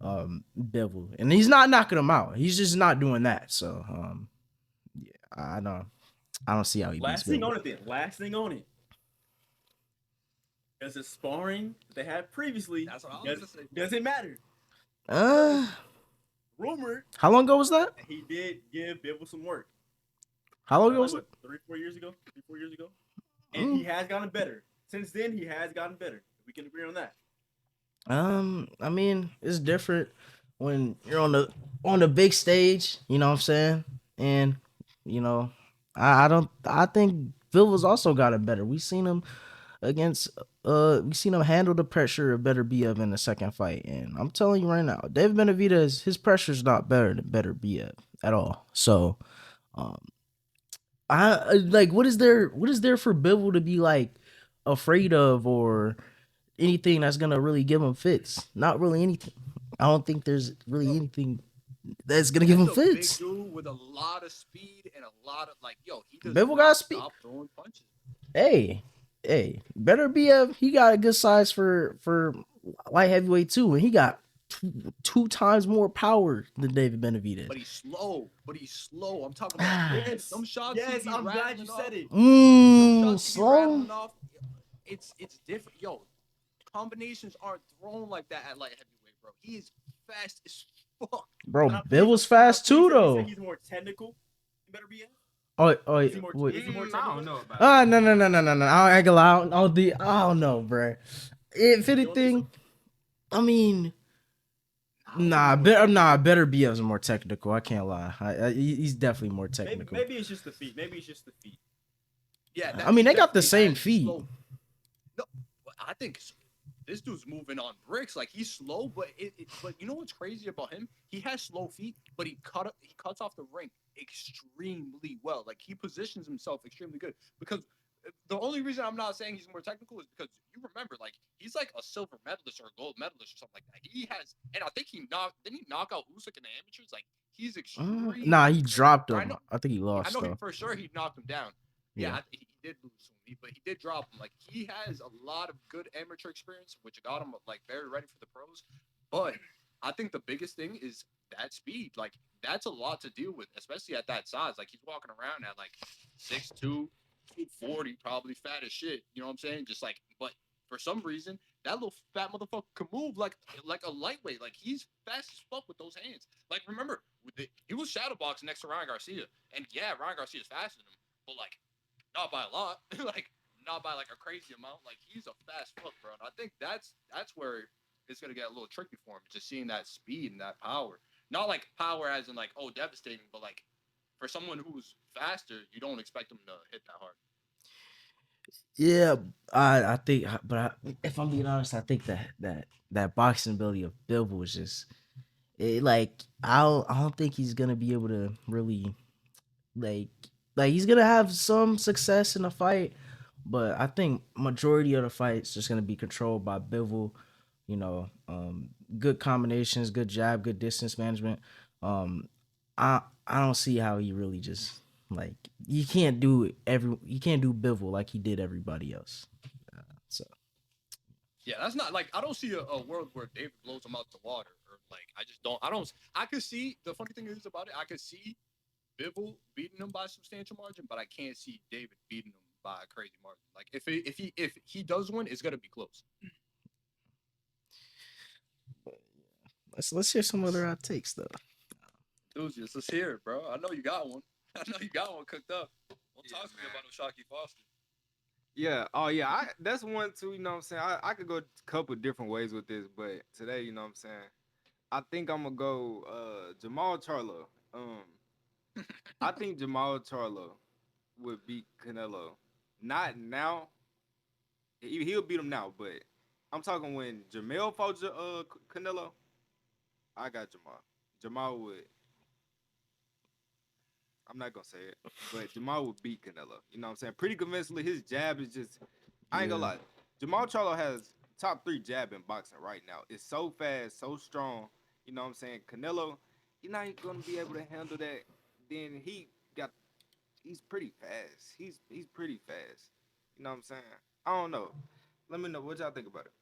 Speaker 1: Bivol. And he's not knocking him out. He's just not doing that. So yeah, I don't see how he
Speaker 4: Last
Speaker 1: beats
Speaker 4: thing
Speaker 1: Bivol.
Speaker 4: on it then. Last thing on it. Does the sparring they had previously
Speaker 2: That's what I was gonna say.
Speaker 4: doesn't matter. Rumored
Speaker 1: How long ago was that?
Speaker 4: that he did give Bivol some work.
Speaker 1: How long ago was
Speaker 4: What,
Speaker 1: that?
Speaker 4: 3-4 years ago? 3-4 years ago? And he has gotten better. Since then, he has gotten better. We can agree on that.
Speaker 1: I mean, it's different when you're on the big stage, you know what I'm saying? And you know, I think Bivol's also gotten better. We seen him handle the pressure of Better Biev in the second fight. And I'm telling you right now, David Benavidez, his pressure's not better than Better Biev at all. So I like what is there for Bivol to be like afraid of or anything that's gonna really give him fits? Not really anything. I don't think there's really anything that's gonna give him
Speaker 2: That's a big
Speaker 1: fits.
Speaker 2: dude with a lot of speed and a lot of he does
Speaker 1: Bivol
Speaker 2: not
Speaker 1: got speed.
Speaker 2: stop throwing punches.
Speaker 1: Hey, Better Biev, he got a good size for light heavyweight too, and he got two times more power than David Benavidez.
Speaker 2: But he's slow. I'm talking about
Speaker 4: Yes.
Speaker 2: some shots.
Speaker 4: Yes, I'm glad you said it.
Speaker 1: Slow.
Speaker 2: It's different. Yo, combinations aren't thrown like that at light heavyweight, bro. He is fast as fuck.
Speaker 1: Bro,
Speaker 4: And
Speaker 1: Bivol's fast too, though.
Speaker 4: He's more technical. Better be.
Speaker 1: Oh,
Speaker 4: Is he more,
Speaker 1: wait.
Speaker 4: is he more
Speaker 3: I
Speaker 4: technical?
Speaker 3: don't know about
Speaker 1: No. I ain't gonna lie. I don't know, bro. If anything, I mean, Better Biev's more technical. I can't lie. He's definitely more technical.
Speaker 4: Maybe it's just the feet.
Speaker 2: Yeah,
Speaker 1: I mean, they got the
Speaker 2: definitely
Speaker 1: same
Speaker 2: adds
Speaker 1: feet.
Speaker 2: slow. No, I think this dude's moving on bricks. Like he's slow, but but you know what's crazy about him? He has slow feet, but he cuts off the ring extremely well. Like he positions himself extremely good. Because the only reason I'm not saying he's more technical is because you remember, like he's like a silver medalist or a gold medalist or something like that. He has, and I think he knocked. Didn't he knock out Usyk in the amateurs? Like he's
Speaker 1: Nah,
Speaker 2: extremely
Speaker 1: he
Speaker 2: good.
Speaker 1: dropped
Speaker 2: Or I
Speaker 1: him.
Speaker 2: know,
Speaker 1: I think he
Speaker 2: I
Speaker 1: lost
Speaker 2: know he
Speaker 1: though.
Speaker 2: for sure he knocked him down. Yeah,
Speaker 1: Yeah.
Speaker 2: he did lose to him, but he did drop him. Like he has a lot of good amateur experience, which got him like very ready for the pros. But I think the biggest thing is that speed. Like that's a lot to deal with, especially at that size. Like he's walking around at like 6'2", 240, probably fat as shit. You know what I'm saying? Just like, but for some reason, that little fat motherfucker can move like a lightweight. Like he's fast as fuck with those hands. Like remember, he was shadowboxing next to Ryan Garcia, and yeah, Ryan Garcia's faster than him, but like not by a lot, like not by like a crazy amount. Like he's a fast fuck, bro. And I think that's where it's gonna get a little tricky for him, just seeing that speed and that power. Not like power as in like oh devastating, but like for someone who's faster, you don't expect him to hit that hard.
Speaker 1: Yeah, I think, but if I'm being honest, I think that boxing ability of Bivol was just like I don't think he's gonna be able to really like he's gonna have some success in the fight, but I think majority of the fights just gonna be controlled by Bivol. You know, good combinations, good jab, good distance management. Um, I don't see how he really just like you can't do Bivol like he did everybody else. So
Speaker 2: Yeah, that's not like I don't see a world where David blows him out the water or like I just don't. I don't. I could see the funny thing is about it. I could see Bivol beating him by a substantial margin, but I can't see David beating him by a crazy margin. Like if he does win, it's gonna be close.
Speaker 1: let's hear some other hot takes though.
Speaker 2: Enthusiast, let's hear it, bro. I know you got one. I know you got one cooked up. Don't
Speaker 3: Yeah,
Speaker 2: talk to me
Speaker 3: man.
Speaker 2: about O'Shaquie Foster.
Speaker 3: Yeah. Oh yeah. That's one too. You know what I'm saying. I could go a couple different ways with this, but today, you know what I'm saying. I think I'm gonna go Jamal Charlo. I think Jamal Charlo would beat Canelo. Not now. He'll beat him now, but I'm talking when Jamel fought Canelo. I got Jamal. Jamal would. I'm not gonna say it, but Jamal would beat Canelo. You know what I'm saying? Pretty convincingly. His jab is just. I ain't gonna
Speaker 1: Yeah.
Speaker 3: lie. Jamal Charlo has top 3 jab in boxing right now. It's so fast, so strong. You know what I'm saying? Canelo, you're not gonna be able to handle that. Then got. He's pretty fast. He's pretty fast. You know what I'm saying? I don't know. Let me know what y'all think about it.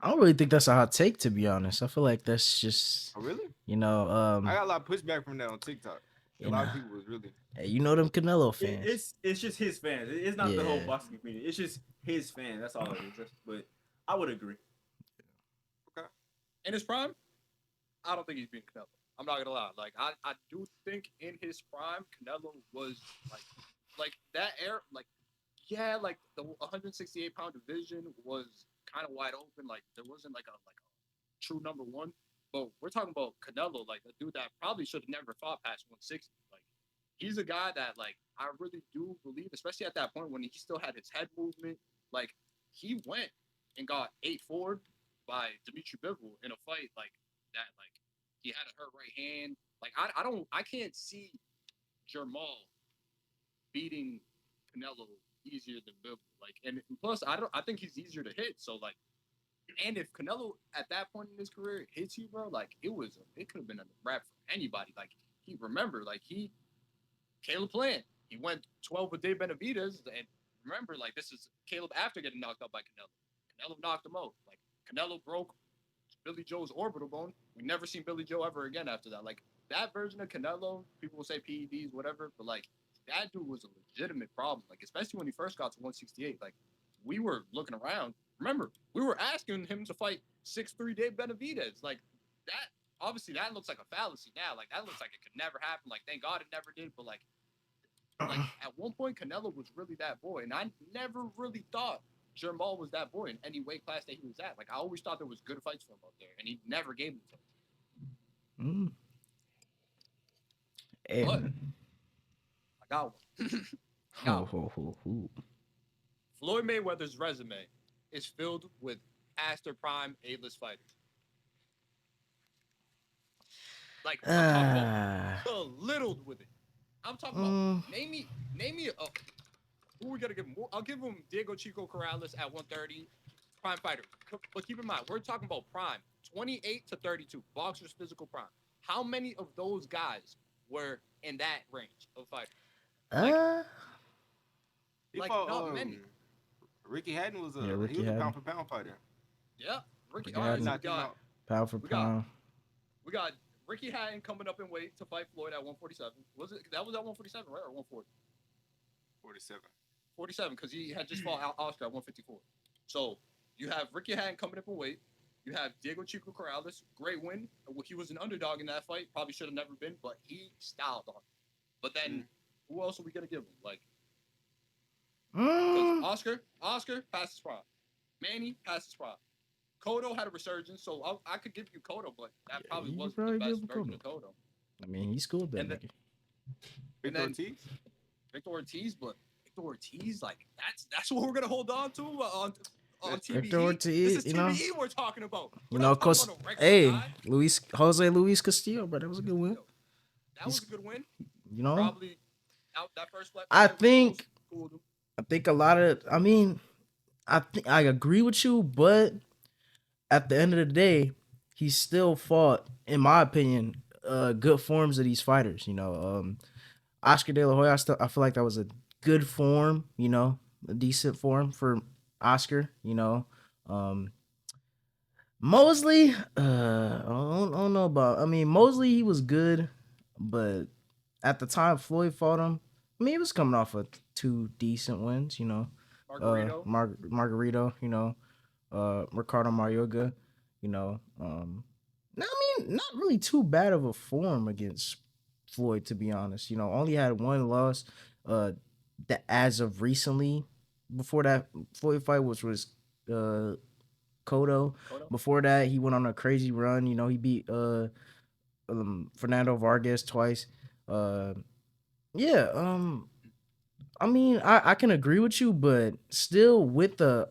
Speaker 1: I don't really think that's a hot take to be honest. I feel like that's just
Speaker 3: Oh really?
Speaker 1: you know
Speaker 3: I got a lot of pushback from that on TikTok. A
Speaker 1: you
Speaker 3: lot
Speaker 1: know
Speaker 3: of people was really.
Speaker 1: hey, you know them Canelo fans.
Speaker 4: It's just his fans. It's not the whole
Speaker 1: Yeah.
Speaker 4: boxing community. It's just his fans. That's all it is. But I would agree.
Speaker 3: Okay.
Speaker 2: In his prime, I don't think he's beating Canelo. I'm not gonna lie. Like I do think in his prime, Canelo was like that air like yeah, like the 168-pound division was kind of wide open. Like there wasn't like a true number one. But we're talking about Canelo, like a dude that probably should have never fought past 160. Like he's a guy that like I really do believe, especially at that point when he still had his head movement. Like he went and got 8-4 by Dimitri Bivol in a fight like that. Like he had a hurt right hand. Like I can't see Jermall beating Canelo easier than Bivol. Like and plus I think he's easier to hit. So like and if Canelo at that point in his career hits you, bro, like it could have been a wrap for anybody. Like he remember, like Caleb Plant, he went 12 with Dave Benevidez, and remember, like this is Caleb after getting knocked out by Canelo. Canelo knocked him out. Like Canelo broke Billy Joe's orbital bone. We never seen Billy Joe ever again after that. Like that version of Canelo, people will say PEDs, whatever, but like that dude was a legitimate problem. Like especially when he first got to 168. Like we were looking around. Remember, we were asking him to fight 6'3" Dave Benavidez. Like that. Obviously, that looks like a fallacy now. Like that looks like it could never happen. Like thank God it never did. But like at one point, Canelo was really that boy, and I never really thought Jermall was that boy in any weight class that he was at. Like I always thought there was good fights for him out there, and he never gave them to him.
Speaker 1: Mm.
Speaker 2: But
Speaker 1: And
Speaker 2: I got one. I got
Speaker 1: ho
Speaker 2: one.
Speaker 1: ho ho ho.
Speaker 2: Floyd Mayweather's resume is filled with past their prime A-list fighters. Like I'm talking about
Speaker 1: Ah.
Speaker 2: belittled with it. I'm talking about name me who we gotta give him. I'll give him Diego Chico Corrales at 130, prime fighter. But keep in mind, we're talking about prime, 28 to 32, boxer's physical prime. How many of those guys were in that range of fighters? Like,
Speaker 3: He
Speaker 2: like
Speaker 3: fought
Speaker 2: not many.
Speaker 3: Ricky Hatton was
Speaker 1: Yeah,
Speaker 3: a
Speaker 1: Ricky
Speaker 3: pound
Speaker 1: Hatton.
Speaker 3: for pound fighter.
Speaker 2: Yeah, Ricky.
Speaker 1: Ricky
Speaker 2: All right,
Speaker 1: Hatton.
Speaker 2: so
Speaker 3: Knocked him out.
Speaker 1: Pound for
Speaker 2: we got
Speaker 1: pound.
Speaker 2: we got Ricky Hatton coming up in weight to fight Floyd at 147. Was it that was at 147, right, or 140?
Speaker 3: 47.
Speaker 2: 47, because he had just fought Oscar at 154. So you have Ricky Hatton coming up in weight. You have Diego Chico Corrales, great win. He was an underdog in that fight. Probably should have never been, but he styled on him. But then, who else are we gonna give him? Like, because Oscar passed his prime. Manny passed his prime. Cotto had a resurgence, so I could give you Cotto, but that probably wasn't the best version of Cotto.
Speaker 1: I mean, he schooled that nigga.
Speaker 3: Victor Ortiz?
Speaker 2: Victor Ortiz, but Victor Ortiz, like that's what we're gonna hold on to on TBE.
Speaker 1: Victor Ortiz,
Speaker 2: This is TBE we're talking about.
Speaker 1: Jose Luis Castillo, bro, that was a good win.
Speaker 2: That was a good win.
Speaker 1: You know,
Speaker 2: Probably that first fight.
Speaker 1: I think a lot of. I mean, I agree with you, but at the end of the day, he still fought, in my opinion, good forms of these fighters. You know, Oscar De La Hoya, I feel like that was a good form. You know, a decent form for Oscar. You know, Mosley, I don't know about. I mean, Mosley, he was good, but at the time Floyd fought him, I mean, he was coming off of 2 decent wins. You know, Margarito. You know, Ricardo Marioga. You know, I mean, not really too bad of a form against Floyd, to be honest. You know, only had 1 loss. That as of recently, before that Floyd fight, which was Cotto. Before that, he went on a crazy run. You know, he beat Fernando Vargas twice. Yeah. I mean, I can agree with you, but still, with the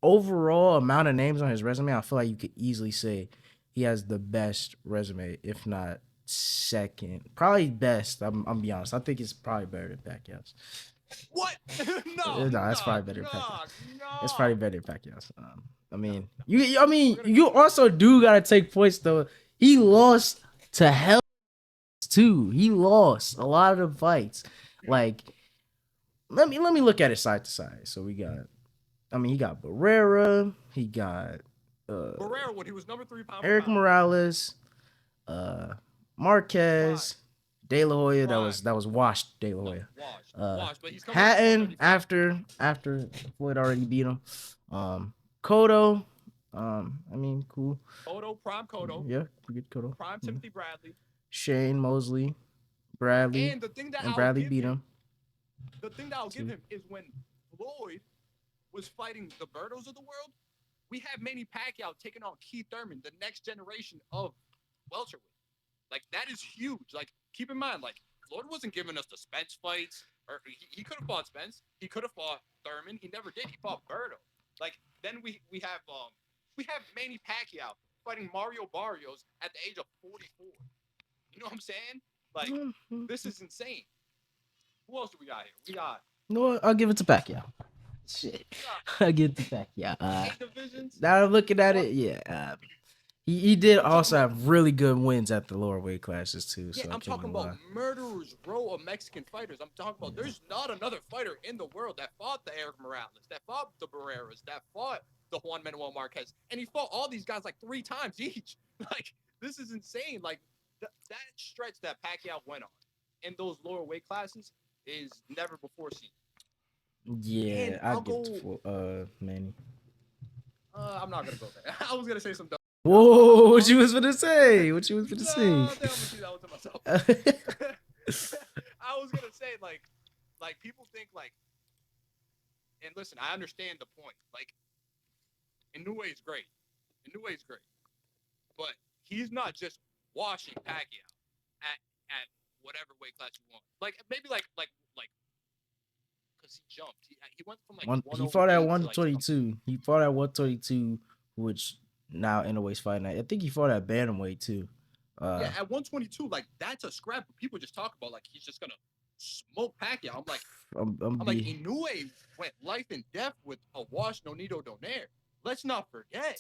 Speaker 1: overall amount of names on his resume, I feel like you could easily say he has the best resume, if not second, probably best. I'm be honest. I think it's probably better than Pacquiao's.
Speaker 2: What? No,
Speaker 1: that's probably better than Pacquiao.
Speaker 2: No.
Speaker 1: It's probably better than Pacquiao's. I mean, you also do gotta take points though. He lost to hell too. He lost a lot of the fights. Like, let me look at it side to side. So we got, I mean, he got Barrera. He got
Speaker 2: Barrera when he was number 3 pound.
Speaker 1: Eric Morales, Marquez, De La Hoya. That was washed. De La Hoya.
Speaker 2: Washed, but he's coming
Speaker 1: Hatton after Floyd already beat him. Cotto. I mean, cool.
Speaker 2: Prime Cotto.
Speaker 1: Yeah, pretty good Cotto.
Speaker 2: Prime Timothy Bradley.
Speaker 1: Shane Mosley, Bradley,
Speaker 2: And the thing that
Speaker 1: Bradley beat him.
Speaker 2: The thing that I'll give him is when Floyd was fighting the Bertos of the world, we had Manny Pacquiao taking on Keith Thurman, the next generation of welterweight. Like, that is huge. Like, keep in mind, like, Floyd wasn't giving us the Spence fights. Or he could have fought Spence. He could have fought Thurman. He never did. He fought Berto. Like, then we have Manny Pacquiao fighting Mario Barrios at the age of 44. You know what I'm saying? Like, this is insane. Who else do we got here? We got.
Speaker 1: No, I'll give it to Pacquiao. Shit, I'll give it to Pacquiao.
Speaker 2: 8 divisions.
Speaker 1: Now looking at it, yeah. He did also have really good wins at the lower weight classes too.
Speaker 2: Yeah,
Speaker 1: so
Speaker 2: I'm talking about murderers row of Mexican fighters. I'm talking about there's not another fighter in the world that fought the Eric Morales, that fought the Barreras, that fought the Juan Manuel Marquez, and he fought all these guys like 3 times each. Like, this is insane. Like, that stretch that Pacquiao went on in those lower weight classes is never before seen.
Speaker 1: Yeah, I'll give it to Manny.
Speaker 2: I'm not gonna go there. I was gonna say some.
Speaker 1: Whoa, what you was gonna say? What you was gonna say?
Speaker 2: That was to myself. I was gonna say like people think like, and listen, I understand the point. Like, Inoue is great. But he's not just washing Pacquiao at whatever weight class you want. Like, maybe like because he jumped. He went from like
Speaker 1: he fought at 122. He fought at 122 which now Inoue's fighting at. I think he fought at bantamweight too.
Speaker 2: Yeah, at 122, like that's a scrap. People just talk about like he's just gonna smoke Pacquiao. I'm like Inoue went life and death with a wash no nido donaire. Let's not forget.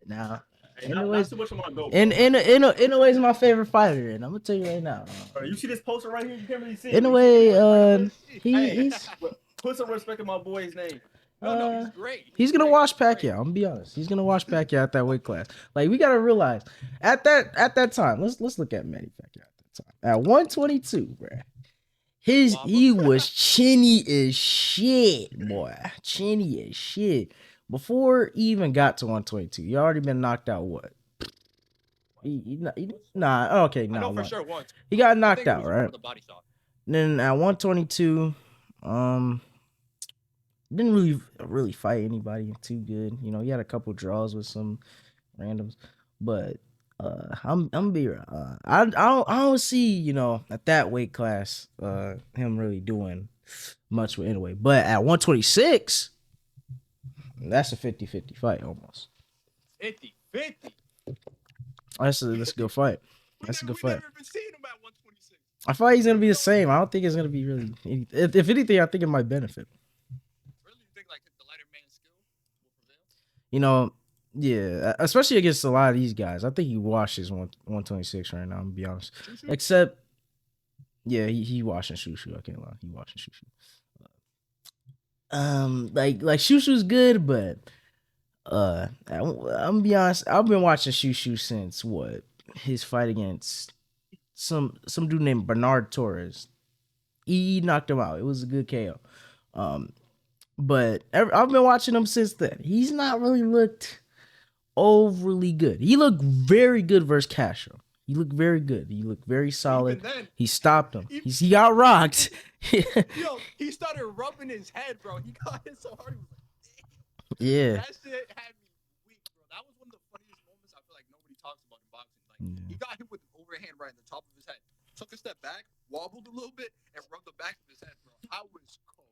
Speaker 1: now.
Speaker 4: Hey, not too much on my go, bro.
Speaker 1: Inoue's my favorite fighter, and I'm gonna tell you right now.
Speaker 4: Bro, you see this poster right here? You can't really see
Speaker 1: In
Speaker 4: it.
Speaker 1: a way,
Speaker 4: Hey,
Speaker 1: he's
Speaker 4: put some respect in my boy's name.
Speaker 2: No, he's great.
Speaker 1: He's gonna
Speaker 2: great.
Speaker 1: wash Pacquiao. I'm gonna be honest. He's gonna wash Pacquiao at that weight class. Like we gotta realize at that time. Let's look at Manny Pacquiao at that time. At 122, bro. He was chinny as shit, boy. Chinny as shit. Before he even got to 122, he already been knocked out. What? Okay,
Speaker 2: I know for sure once.
Speaker 1: He got knocked out, right?
Speaker 2: The body shot.
Speaker 1: Then at 122, didn't really fight anybody too good. You know, he had a couple draws with some randoms, but I'm be I don't see, you know, at that weight class him really doing much with anyway. But at 126, that's a 50-50 fight almost.
Speaker 2: 50-50.
Speaker 1: That's a good fight. That's a good fight.
Speaker 2: Never even seen him at 126.
Speaker 1: I thought he's gonna be the same. I don't think it's gonna be really. If anything, I think it might benefit.
Speaker 2: Really, you think like the lighter man's skill will prevail?
Speaker 1: You know, yeah, especially against a lot of these guys. I think he washes 126 right now. I'm gonna be honest.
Speaker 2: Shoo-shoo?
Speaker 1: Except, yeah, he washing Shushu. I can't lie, he washing Shushu. Like Shushu's good, but I'm gonna be honest. I've been watching Shushu since what his fight against some dude named Bernard Torres. He knocked him out. It was a good KO. But I've been watching him since then. He's not really looked overly good. He looked very good versus Castro. He looked very good. He looked very solid.
Speaker 2: Then,
Speaker 1: he stopped him. He got rocked.
Speaker 2: Yo, he started rubbing his head, bro. He got hit so hard. He was like,
Speaker 1: yeah.
Speaker 2: That shit had me weak, bro. That was one of the funniest moments I feel like nobody talks about in boxing. Like, he got hit with an overhand right in the top of his head. Took a step back, wobbled a little bit, and rubbed the back of his head, bro. I was crying.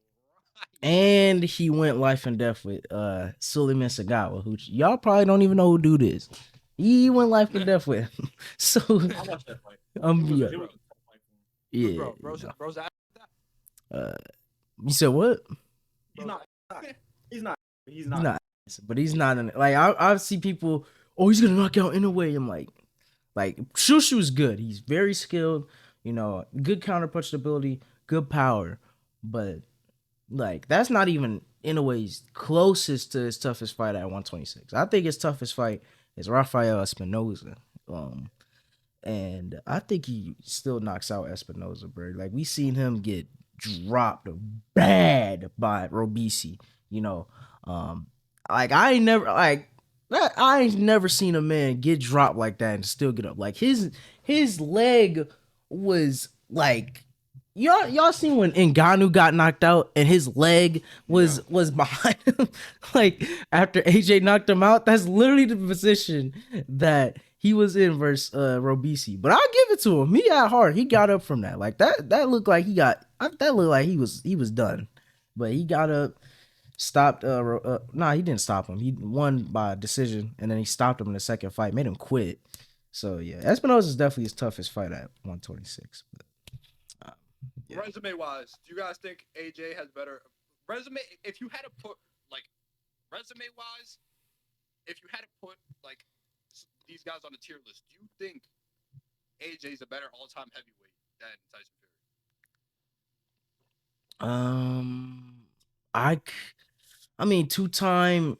Speaker 1: And he went life and death with Suleiman Sagawa, who y'all probably don't even know who dude is. He went life and death with him. So
Speaker 4: I watched that fight.
Speaker 1: Yeah.
Speaker 2: Bro's
Speaker 1: You said what?
Speaker 4: He's not.
Speaker 1: But he's not in it. Like I see people, oh, he's gonna knock out Inoue. I'm like Shushu's good. He's very skilled, you know, good counterpunch ability, good power. But like that's not even Inoue's closest to his toughest fight at 126. I think his toughest fight is Rafael Espinoza. And I think he still knocks out Espinoza, bro. Like we seen him get dropped bad by Robisi, you know. Like I ain't never seen a man get dropped like that and still get up. Like his leg was like y'all seen when Ngannou got knocked out and his leg was behind him like after AJ knocked him out. That's literally the position that he was in versus Robisi. But I'll give it to him. He got hard. He got up from that. Like that looked like he was done. But he got up, stopped he didn't stop him. He won by decision and then he stopped him in the second fight, made him quit. So yeah, Espinoza is definitely his toughest fight at 126. But
Speaker 2: yeah. Resume wise, do you guys think AJ has better resume? If you had to put like resume wise, if you had to put like these guys on the tier list, do you think AJ's a better all-time heavyweight than Tyson Fury?
Speaker 1: I mean, 2-time.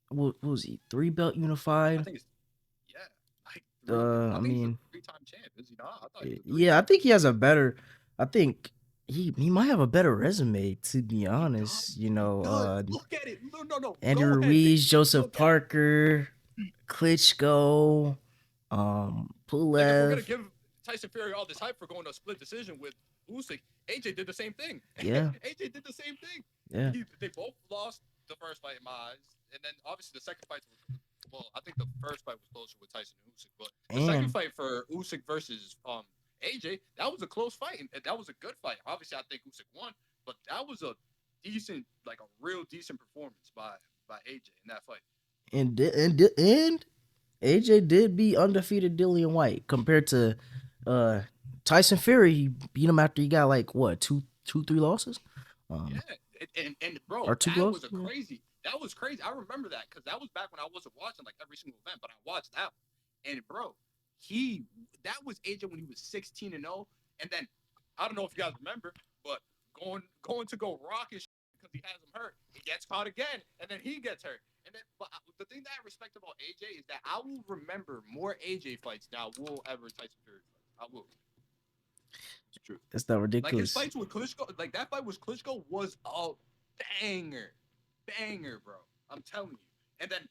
Speaker 1: What was he? 3-belt unified.
Speaker 2: I think it's I mean, he's a 3-time champ. Is he not?
Speaker 1: I think he has a better. I think he might have a better resume, to be honest. You know,
Speaker 2: look at it. No.
Speaker 1: Andrew Ruiz, Joseph Parker, Klitschko, Pulev.
Speaker 2: Like if we're gonna give Tyson Fury all this hype for going to a split decision with Usyk, AJ did the same thing.
Speaker 1: Yeah,
Speaker 2: AJ did the same thing.
Speaker 1: Yeah,
Speaker 2: they both lost the first fight in my eyes, and then obviously the second fight was. Well, I think the first fight was closer with Tyson and Usyk, but the second fight for Usyk versus AJ, that was a close fight, and that was a good fight. Obviously, I think Usyk won, but that was a decent, like a real decent performance by by AJ in that fight.
Speaker 1: And AJ did beat undefeated Dillian White compared to uh Tyson Fury. He beat him after he got like what three losses,
Speaker 2: Yeah, and bro,
Speaker 1: or two
Speaker 2: that was
Speaker 1: losses.
Speaker 2: a crazy. That was crazy. I remember that because that was back when I wasn't watching like every single event, but I watched that one. And bro, he that was AJ when he was 16-0, and then I don't know if you guys remember, but going to go rock his because he has him hurt. He gets caught again, and then he gets hurt. And then, but the thing that I respect about AJ is that I will remember more AJ fights than I will ever Tyson Fury fights. I will. It's true.
Speaker 1: That's not
Speaker 2: Like his
Speaker 1: ridiculous.
Speaker 2: fights with Klitschko, like that fight with Klitschko was a banger, bro. I'm telling you. And then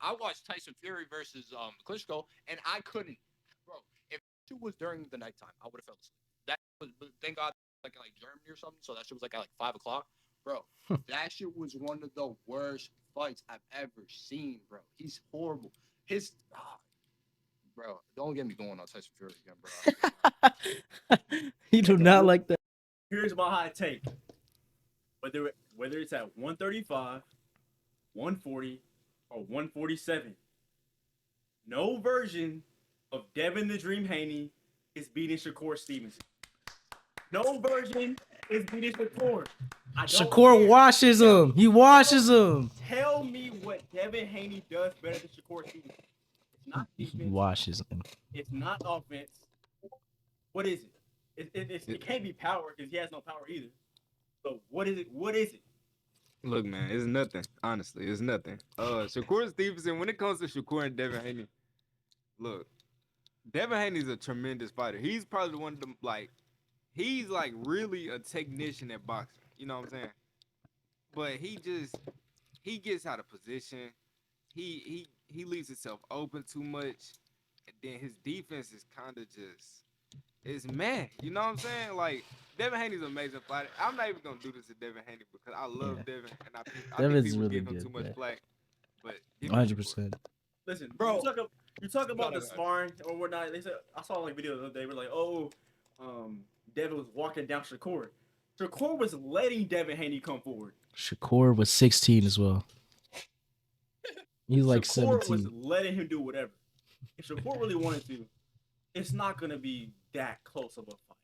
Speaker 2: I watched Tyson Fury versus Klitschko, and I couldn't, bro. If it was during the nighttime, I would have fell asleep. That was, thank God, like in like Germany or something. So that shit was like at like 5 o'clock, bro. That shit was one of the worst fights I've ever seen, bro. He's horrible. His, bro, don't get me going on Tyson Fury again, bro.
Speaker 1: He do not like that.
Speaker 4: Here's my hot take. Whether it's at 135, 140, or 147, no version of Devin the Dream Haney is beating Shakur Stevenson. No version is beating Shakur.
Speaker 1: Shakur washes him. He washes him.
Speaker 4: Tell me what Devin Haney does better than Shakur Stevenson. It's not
Speaker 1: He
Speaker 4: defense.
Speaker 1: washes him.
Speaker 4: It's not offense. What is it? It can't be power because he has no power either. So what is it? What is it?
Speaker 3: Look, man, it's nothing. Honestly, it's nothing. Shakur Stevenson, when it comes to Shakur and Devin Haney, look, Devin Haney's a tremendous fighter. He's probably one of them, like, he's like really a technician at boxing. You know what I'm saying? But he gets out of position. He leaves himself open too much. And then his defense is kind of just, it's meh. You know what I'm saying? Like, Devin Haney's an amazing fighter. I'm not even gonna do this to Devin Haney because I love Devin, and I think
Speaker 1: Devin's
Speaker 3: people
Speaker 1: really
Speaker 3: give him
Speaker 1: good,
Speaker 3: too much
Speaker 1: man.
Speaker 3: play. But give me
Speaker 1: 100%.
Speaker 4: Listen,
Speaker 2: Bro.
Speaker 4: you talk about
Speaker 2: No,
Speaker 4: the
Speaker 2: no.
Speaker 4: sparring or whatnot. They said I saw like videos the other day. Were like, oh, Devin was walking down Shakur. Shakur was letting Devin Haney come forward.
Speaker 1: Shakur was 16 as well. He's like
Speaker 4: Shakur was
Speaker 1: 17.
Speaker 4: letting him do whatever. If Shakur really wanted to, it's not gonna be that close of a fight.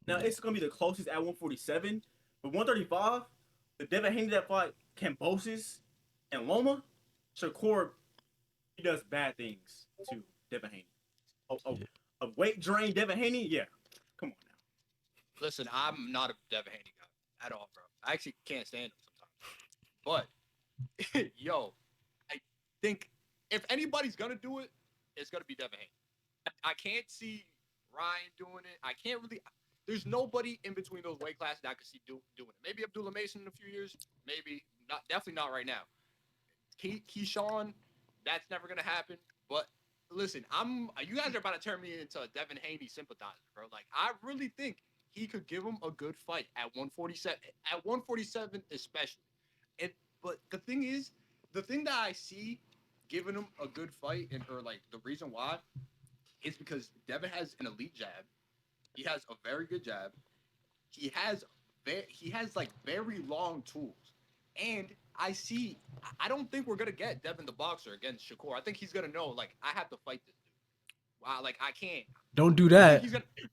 Speaker 4: Now it's gonna be the closest at 147, but 135, the Devin Haney that fought Kambosos and Loma, Shakur, he does bad things to Devin Haney. A weight drain Devin Haney, yeah. Come on now.
Speaker 2: Listen, I'm not a Devin Haney guy at all, bro. I actually can't stand him sometimes. But yo, I think if anybody's gonna do it, it's gonna be Devin Haney. I can't see Ryan doing it. I can't really. There's nobody in between those weight classes that I could see doing it. Maybe Abdullah Mason in a few years. Maybe not. Definitely not right now. Keyshawn, that's never gonna happen. But listen, you guys are about to turn me into a Devin Haney sympathizer, bro. Like I really think he could give him a good fight at 147. At 147, especially. But the thing is, the thing that I see giving him a good fight, or like the reason why, is because Devin has an elite jab. He has a very good jab. He has like very long tools, and I don't think we're gonna get Devin the boxer against Shakur. I think he's gonna know like I have to fight this dude. Wow, like I can't.
Speaker 1: Don't do that.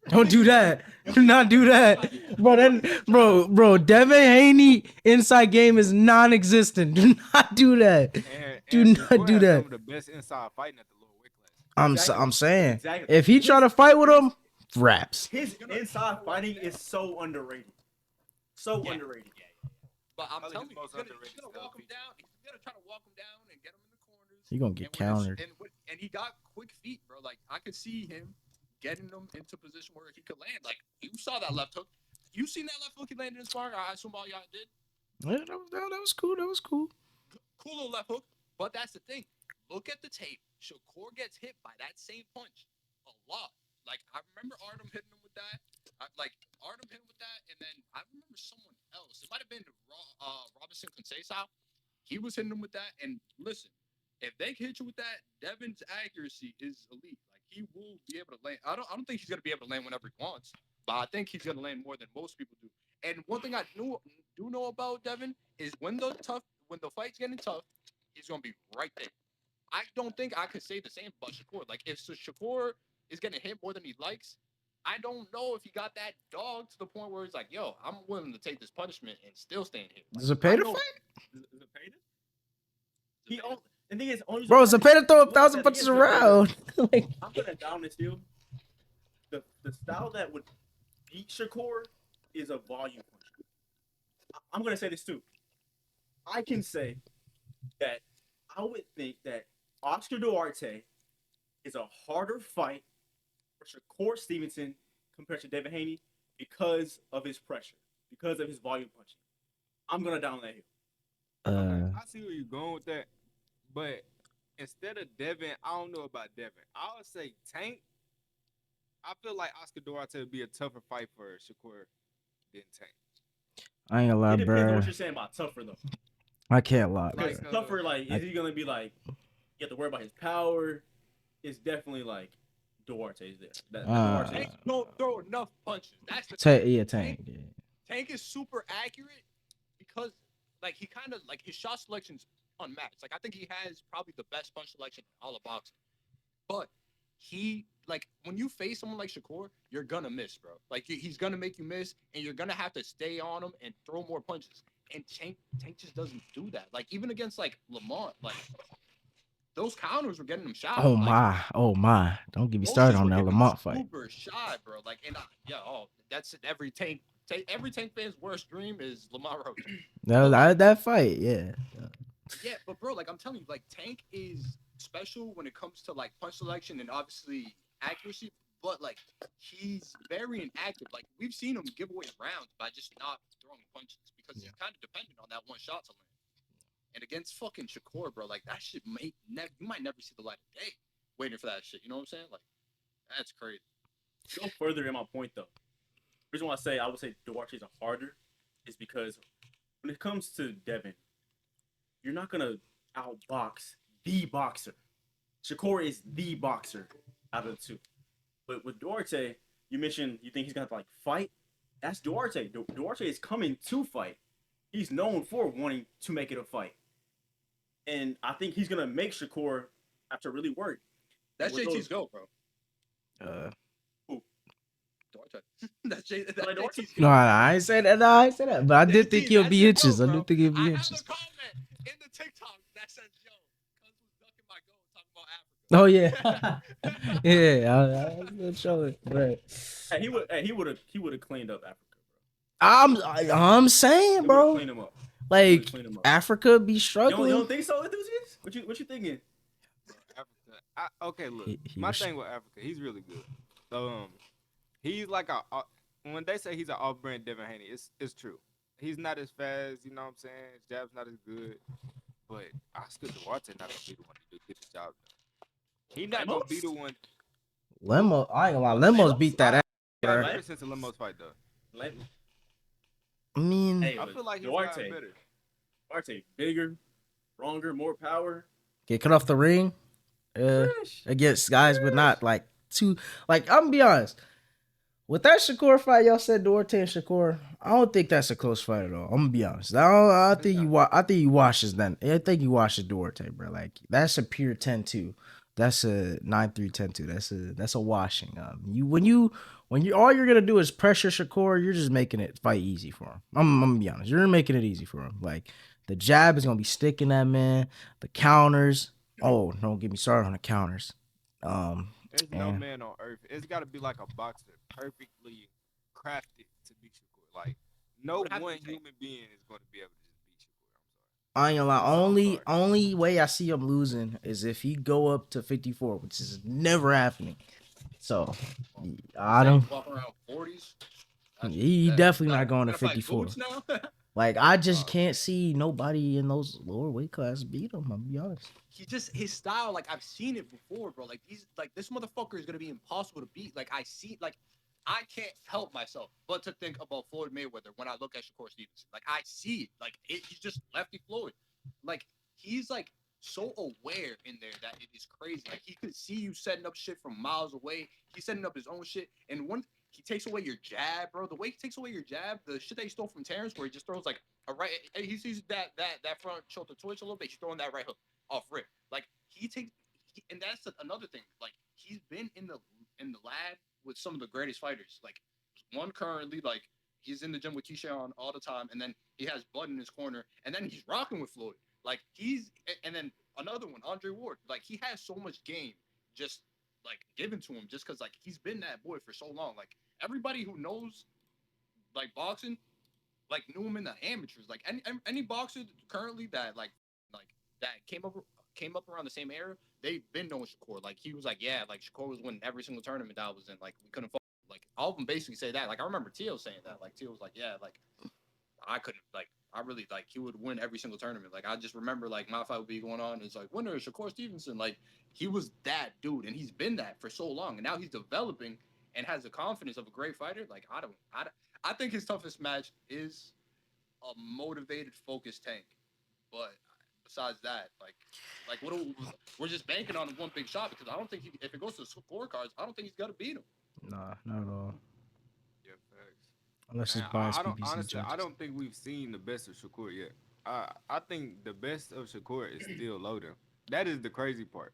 Speaker 1: Don't do that. Do not do that. Bro, Devin Haney inside game is non-existent. Do not do that. Do
Speaker 3: And
Speaker 1: not
Speaker 3: Shakur
Speaker 1: do
Speaker 3: has
Speaker 1: that.
Speaker 3: some of the best inside fighting at the lower weight class.
Speaker 1: I'm saying,
Speaker 4: Exactly.
Speaker 1: if he try to fight with him, raps.
Speaker 4: His inside fighting is so underrated. So underrated.
Speaker 2: But I'm
Speaker 3: Probably
Speaker 2: telling
Speaker 3: his
Speaker 2: you,
Speaker 3: most
Speaker 2: he's gonna
Speaker 3: underrated
Speaker 2: walk him
Speaker 3: feature.
Speaker 2: down. He's gonna try to walk him down and get him in the corners.
Speaker 1: He gonna get
Speaker 2: And when
Speaker 1: countered.
Speaker 2: and he got quick feet, bro. Like I could see him getting him into position where he could land. Like you saw that left hook. You seen that left hook he landed in sparring? I assume all y'all did.
Speaker 1: Yeah, that was cool. That was cool.
Speaker 2: Cool little left hook. But that's the thing. Look at the tape. Shakur gets hit by that same punch a lot. Like I remember Artem hitting him with that. Artem hit him with that, and then I remember someone else. It might have been Robinson Conceição. He was hitting him with that. And listen, if they hit you with that, Devin's accuracy is elite. Like he will be able to land. I don't think he's gonna be able to land whenever he wants, but I think he's gonna land more than most people do. And one thing I do know about Devin is when the fight's getting tough, he's gonna be right there. I don't think I could say the same about Shakur. Like if Shakur is getting hit more than he likes, I don't know if he got that dog to the point where he's like, yo, I'm willing to take this punishment and still stand here. Like, I
Speaker 1: Zapata
Speaker 2: know
Speaker 1: fight?
Speaker 4: Zapata? He only, the thing is, only
Speaker 1: Bro,
Speaker 4: reason
Speaker 1: Zapata throw
Speaker 4: look at
Speaker 1: 1,000
Speaker 4: that, the thing
Speaker 1: punches
Speaker 4: is, Zapata,
Speaker 1: around. Like,
Speaker 4: I'm gonna down this hill. The style that would beat Shakur is a volume puncher. I'm gonna say this too. I can say that I would think that Oscar Duarte is a harder fight for Shakur Stevenson compared to Devin Haney because of his pressure, because of his volume punching. I'm gonna down that hill.
Speaker 3: Okay,
Speaker 1: uh,
Speaker 3: I see where you're going with that, but instead of Devin, I don't know about Devin. I would say Tank. I feel like Oscar Duarte would be a tougher fight for Shakur than Tank.
Speaker 1: I ain't gonna lie,
Speaker 4: It depends on
Speaker 1: bro.
Speaker 4: what you're saying about tougher though.
Speaker 1: I can't lie, bro.
Speaker 4: Because tougher, like, is he gonna be like you have to worry about his power? It's definitely like Duarte's there. That Duarte.
Speaker 2: Tank don't throw enough punches. That's the
Speaker 1: Yeah,
Speaker 2: thing.
Speaker 1: Tank. Yeah.
Speaker 2: Tank is super accurate because like he kind of like his shot selection's unmatched. Like I think he has probably the best punch selection in all of boxing. But he like when you face someone like Shakur, you're gonna miss, bro. Like he's gonna make you miss, and you're gonna have to stay on him and throw more punches. And Tank just doesn't do that. Like even against like Lamont, like those counters were getting him shot.
Speaker 1: Oh
Speaker 2: Like
Speaker 1: my, oh my! Don't get me
Speaker 2: those
Speaker 1: started
Speaker 2: shits
Speaker 1: on
Speaker 2: were
Speaker 1: that
Speaker 2: getting him
Speaker 1: Lamont fight.
Speaker 2: super shot, bro. Like and yeah, oh, that's every Tank fan's worst dream is Lamont Roach. But like
Speaker 1: That fight, yeah.
Speaker 2: yeah, but bro, like I'm telling you, like Tank is special when it comes to like punch selection and obviously accuracy. But like he's very inactive. Like we've seen him give away rounds by just not throwing punches because he's kind of dependent on that one shot to land. And against fucking Shakur, bro, like that shit you might never see the light of day waiting for that shit. You know what I'm saying? Like that's crazy.
Speaker 4: Go further in my point though. The reason why I would say Duarte's a harder is because when it comes to Devin, you're not gonna outbox the boxer. Shakur is the boxer out of the two. But with Duarte, you mentioned you think he's gonna have to like fight. That's Duarte. Duarte is coming to fight. He's known for wanting to make it a fight. And I think he's gonna make Shakur have to really work.
Speaker 2: That's JT's goal, bro.
Speaker 1: Uh,
Speaker 2: Duarte. That's
Speaker 4: Like Duarte?
Speaker 2: JT's
Speaker 1: no,
Speaker 2: goal.
Speaker 1: I ain't say that. No, I ain't say that. But I did think he'll
Speaker 2: That's
Speaker 1: be
Speaker 2: your
Speaker 1: inches.
Speaker 2: goal,
Speaker 1: I
Speaker 2: bro.
Speaker 1: do think he'll
Speaker 2: I
Speaker 1: be
Speaker 2: have
Speaker 1: inches.
Speaker 2: a comment in the TikTok that says, "Yo, cuz was ducking my goal talking about Africa."
Speaker 1: Oh yeah, yeah. I was gonna show it, but
Speaker 4: Hey, he would have cleaned up Africa,
Speaker 1: I'm saying,
Speaker 4: bro. He would have
Speaker 1: bro,
Speaker 4: cleaned him up.
Speaker 1: like
Speaker 4: Cleaned him up.
Speaker 1: Africa be
Speaker 4: You
Speaker 1: struggling.
Speaker 4: don't think so, enthusiast? What you thinking?
Speaker 3: Africa. Okay, look.
Speaker 1: He
Speaker 3: My
Speaker 1: was-
Speaker 3: thing with Africa, he's really good. So he's like when they say he's an off-brand Devin Haney, it's true. He's not as fast, you know what I'm saying? His jab's not as good, but Oscar Duarte not gonna be the one to get the job done. He not gonna be the one.
Speaker 1: Lemo, I ain't gonna lie. Lemons beat that ass.
Speaker 3: Got
Speaker 1: Bro.
Speaker 3: better since the Limos fight though.
Speaker 1: I mean,
Speaker 4: Hey,
Speaker 3: I feel like he's
Speaker 4: Duarte,
Speaker 3: gotten better.
Speaker 4: Duarte, bigger, stronger, more power.
Speaker 1: get cut off the ring against guys with not like two. Like I'm gonna be honest. With that Shakur fight, y'all said Duarte and Shakur. I don't think that's a close fight at all. I'm gonna be honest. I think I think he washes that. I think he washes Duarte, bro. Like that's a pure 10-2. That's a 9-3, 10-2. That's a washing. When you all you're gonna do is pressure Shakur, you're just making it fight easy for him. I'm gonna be honest. You're making it easy for him. Like the jab is gonna be sticking that man. The counters. Oh, don't get me started on the counters.
Speaker 3: There's no man on earth. It's got to be like a boxer, perfectly crafted to beat Shakur. Like no one human being is going to be able to just beat Shakur. I'm sorry.
Speaker 1: I ain't gonna lie. Only way I see him losing is if he go up to 54, which is never happening. So I don't.
Speaker 2: Walking around 40s.
Speaker 1: He definitely not going to
Speaker 2: Gonna fight
Speaker 1: 54.
Speaker 2: Boots now?
Speaker 1: Like I just can't see nobody in those lower weight classes beat him. I'll be honest.
Speaker 2: His style, like I've seen it before, bro. Like this motherfucker is gonna be impossible to beat. Like I can't help myself but to think about Floyd Mayweather when I look at Shakur Stevenson. Like I see it. Like he's just lefty Floyd. Like he's like so aware in there that it is crazy. Like he could see you setting up shit from miles away. He's setting up his own shit, and he takes away your jab, bro. The way he takes away your jab, the shit that he stole from Terrence, where he just throws like a right, he sees that front shoulder twitch a little bit. He's throwing that right hook off rip. Like he takes, and that's another thing. Like he's been in the lab with some of the greatest fighters. Like one currently, like he's in the gym with Keyshawn all the time, and then he has Bud in his corner, and then he's rocking with Floyd. Like and then another one, Andre Ward. Like he has so much game just like given to him just because like he's been that boy for so long. Like everybody who knows like boxing, like knew him in the amateurs. Like any boxer currently that that came up around the same era, they've been knowing Shakur. Like he was like, yeah, like Shakur was winning every single tournament that I was in. Like we couldn't like all of them basically say that. Like I remember Tio saying that. Like Tio was like, yeah, like I couldn't like I really like he would win every single tournament. Like I just remember like my fight would be going on. It's like winner is Shakur Stevenson. Like he was that dude, and he's been that for so long, and now he's developing and has the confidence of a great fighter. Like I think his toughest match is a motivated, focused Tank. But besides that, like we're just banking on one big shot because I don't think if it goes to the scorecards, I don't think he's gonna beat him.
Speaker 1: Nah, not at all.
Speaker 3: Yeah, facts.
Speaker 1: Unless it's
Speaker 3: And
Speaker 1: biased
Speaker 3: I don't
Speaker 1: PBC
Speaker 3: honestly, I
Speaker 1: judges.
Speaker 3: don't think we've seen the best of Shakur yet. I think the best of Shakur is still Loden. That is the crazy part.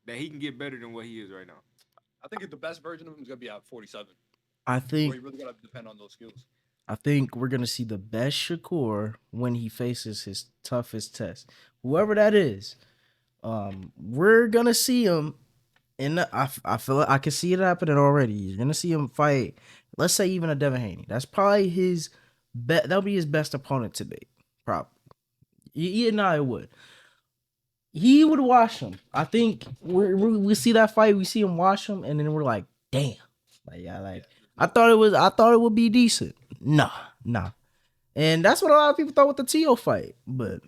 Speaker 3: That he can get better than what he is right now.
Speaker 2: I think the best version of him is gonna be at 47,
Speaker 1: I
Speaker 2: where
Speaker 1: think
Speaker 2: you really gotta depend on those skills.
Speaker 1: I think we're gonna see the best Shakur when he faces his toughest test. Whoever that is, we're gonna see him. And I feel like I can see it happening already. You're gonna see him fight. Let's say even a Devin Haney. That's probably his that'll be his best opponent to date. Probably. Yeah, no, it would. He would wash him. I think we see that fight. We see him wash him, and then we're like, damn. Like yeah, like
Speaker 2: Yeah,
Speaker 1: I thought it would be decent. Nah. And that's what a lot of people thought with the Tio fight. But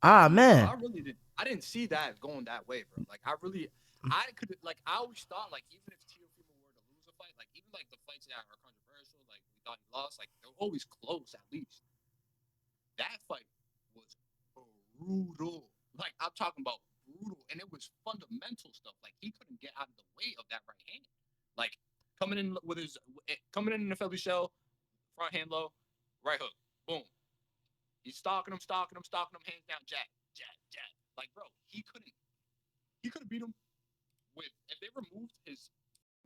Speaker 2: bro,
Speaker 1: man,
Speaker 2: I really did. I didn't see that going that way, bro. Like I could like I always thought like even if Teofimo were to lose a fight, like even like the fights that are controversial, like we thought he lost, like they're always close at least. That fight was brutal. Like I'm talking about brutal, and it was fundamental stuff. Like he couldn't get out of the way of that right hand. Like coming in with his coming in the Philly shell, front hand low, right hook, boom. He's stalking him, hands down, jab. Like bro, he could have beat him with if they removed his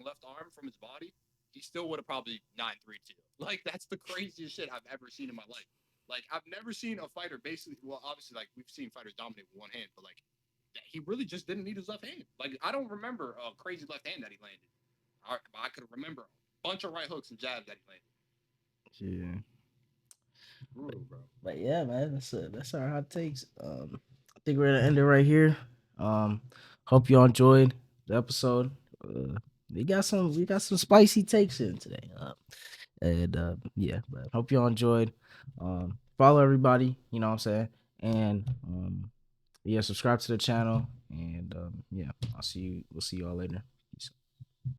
Speaker 2: left arm from his body, he still would have probably 9-3-2. Like that's the craziest shit I've ever seen in my life. Like I've never seen a fighter basically. Well, obviously, like we've seen fighters dominate with one hand, but like he really just didn't need his left hand. Like I don't remember a crazy left hand that he landed. I could remember a bunch of right hooks and jabs that he landed.
Speaker 1: yeah.
Speaker 2: Brutal, bro.
Speaker 1: But yeah, man, that's our hot takes. I think we're gonna end it right here. Um, hope y'all enjoyed the episode. We got some spicy takes in today. And yeah, but hope y'all enjoyed. Follow everybody, you know what I'm saying, and yeah, subscribe to the channel, and yeah, We'll see y'all later.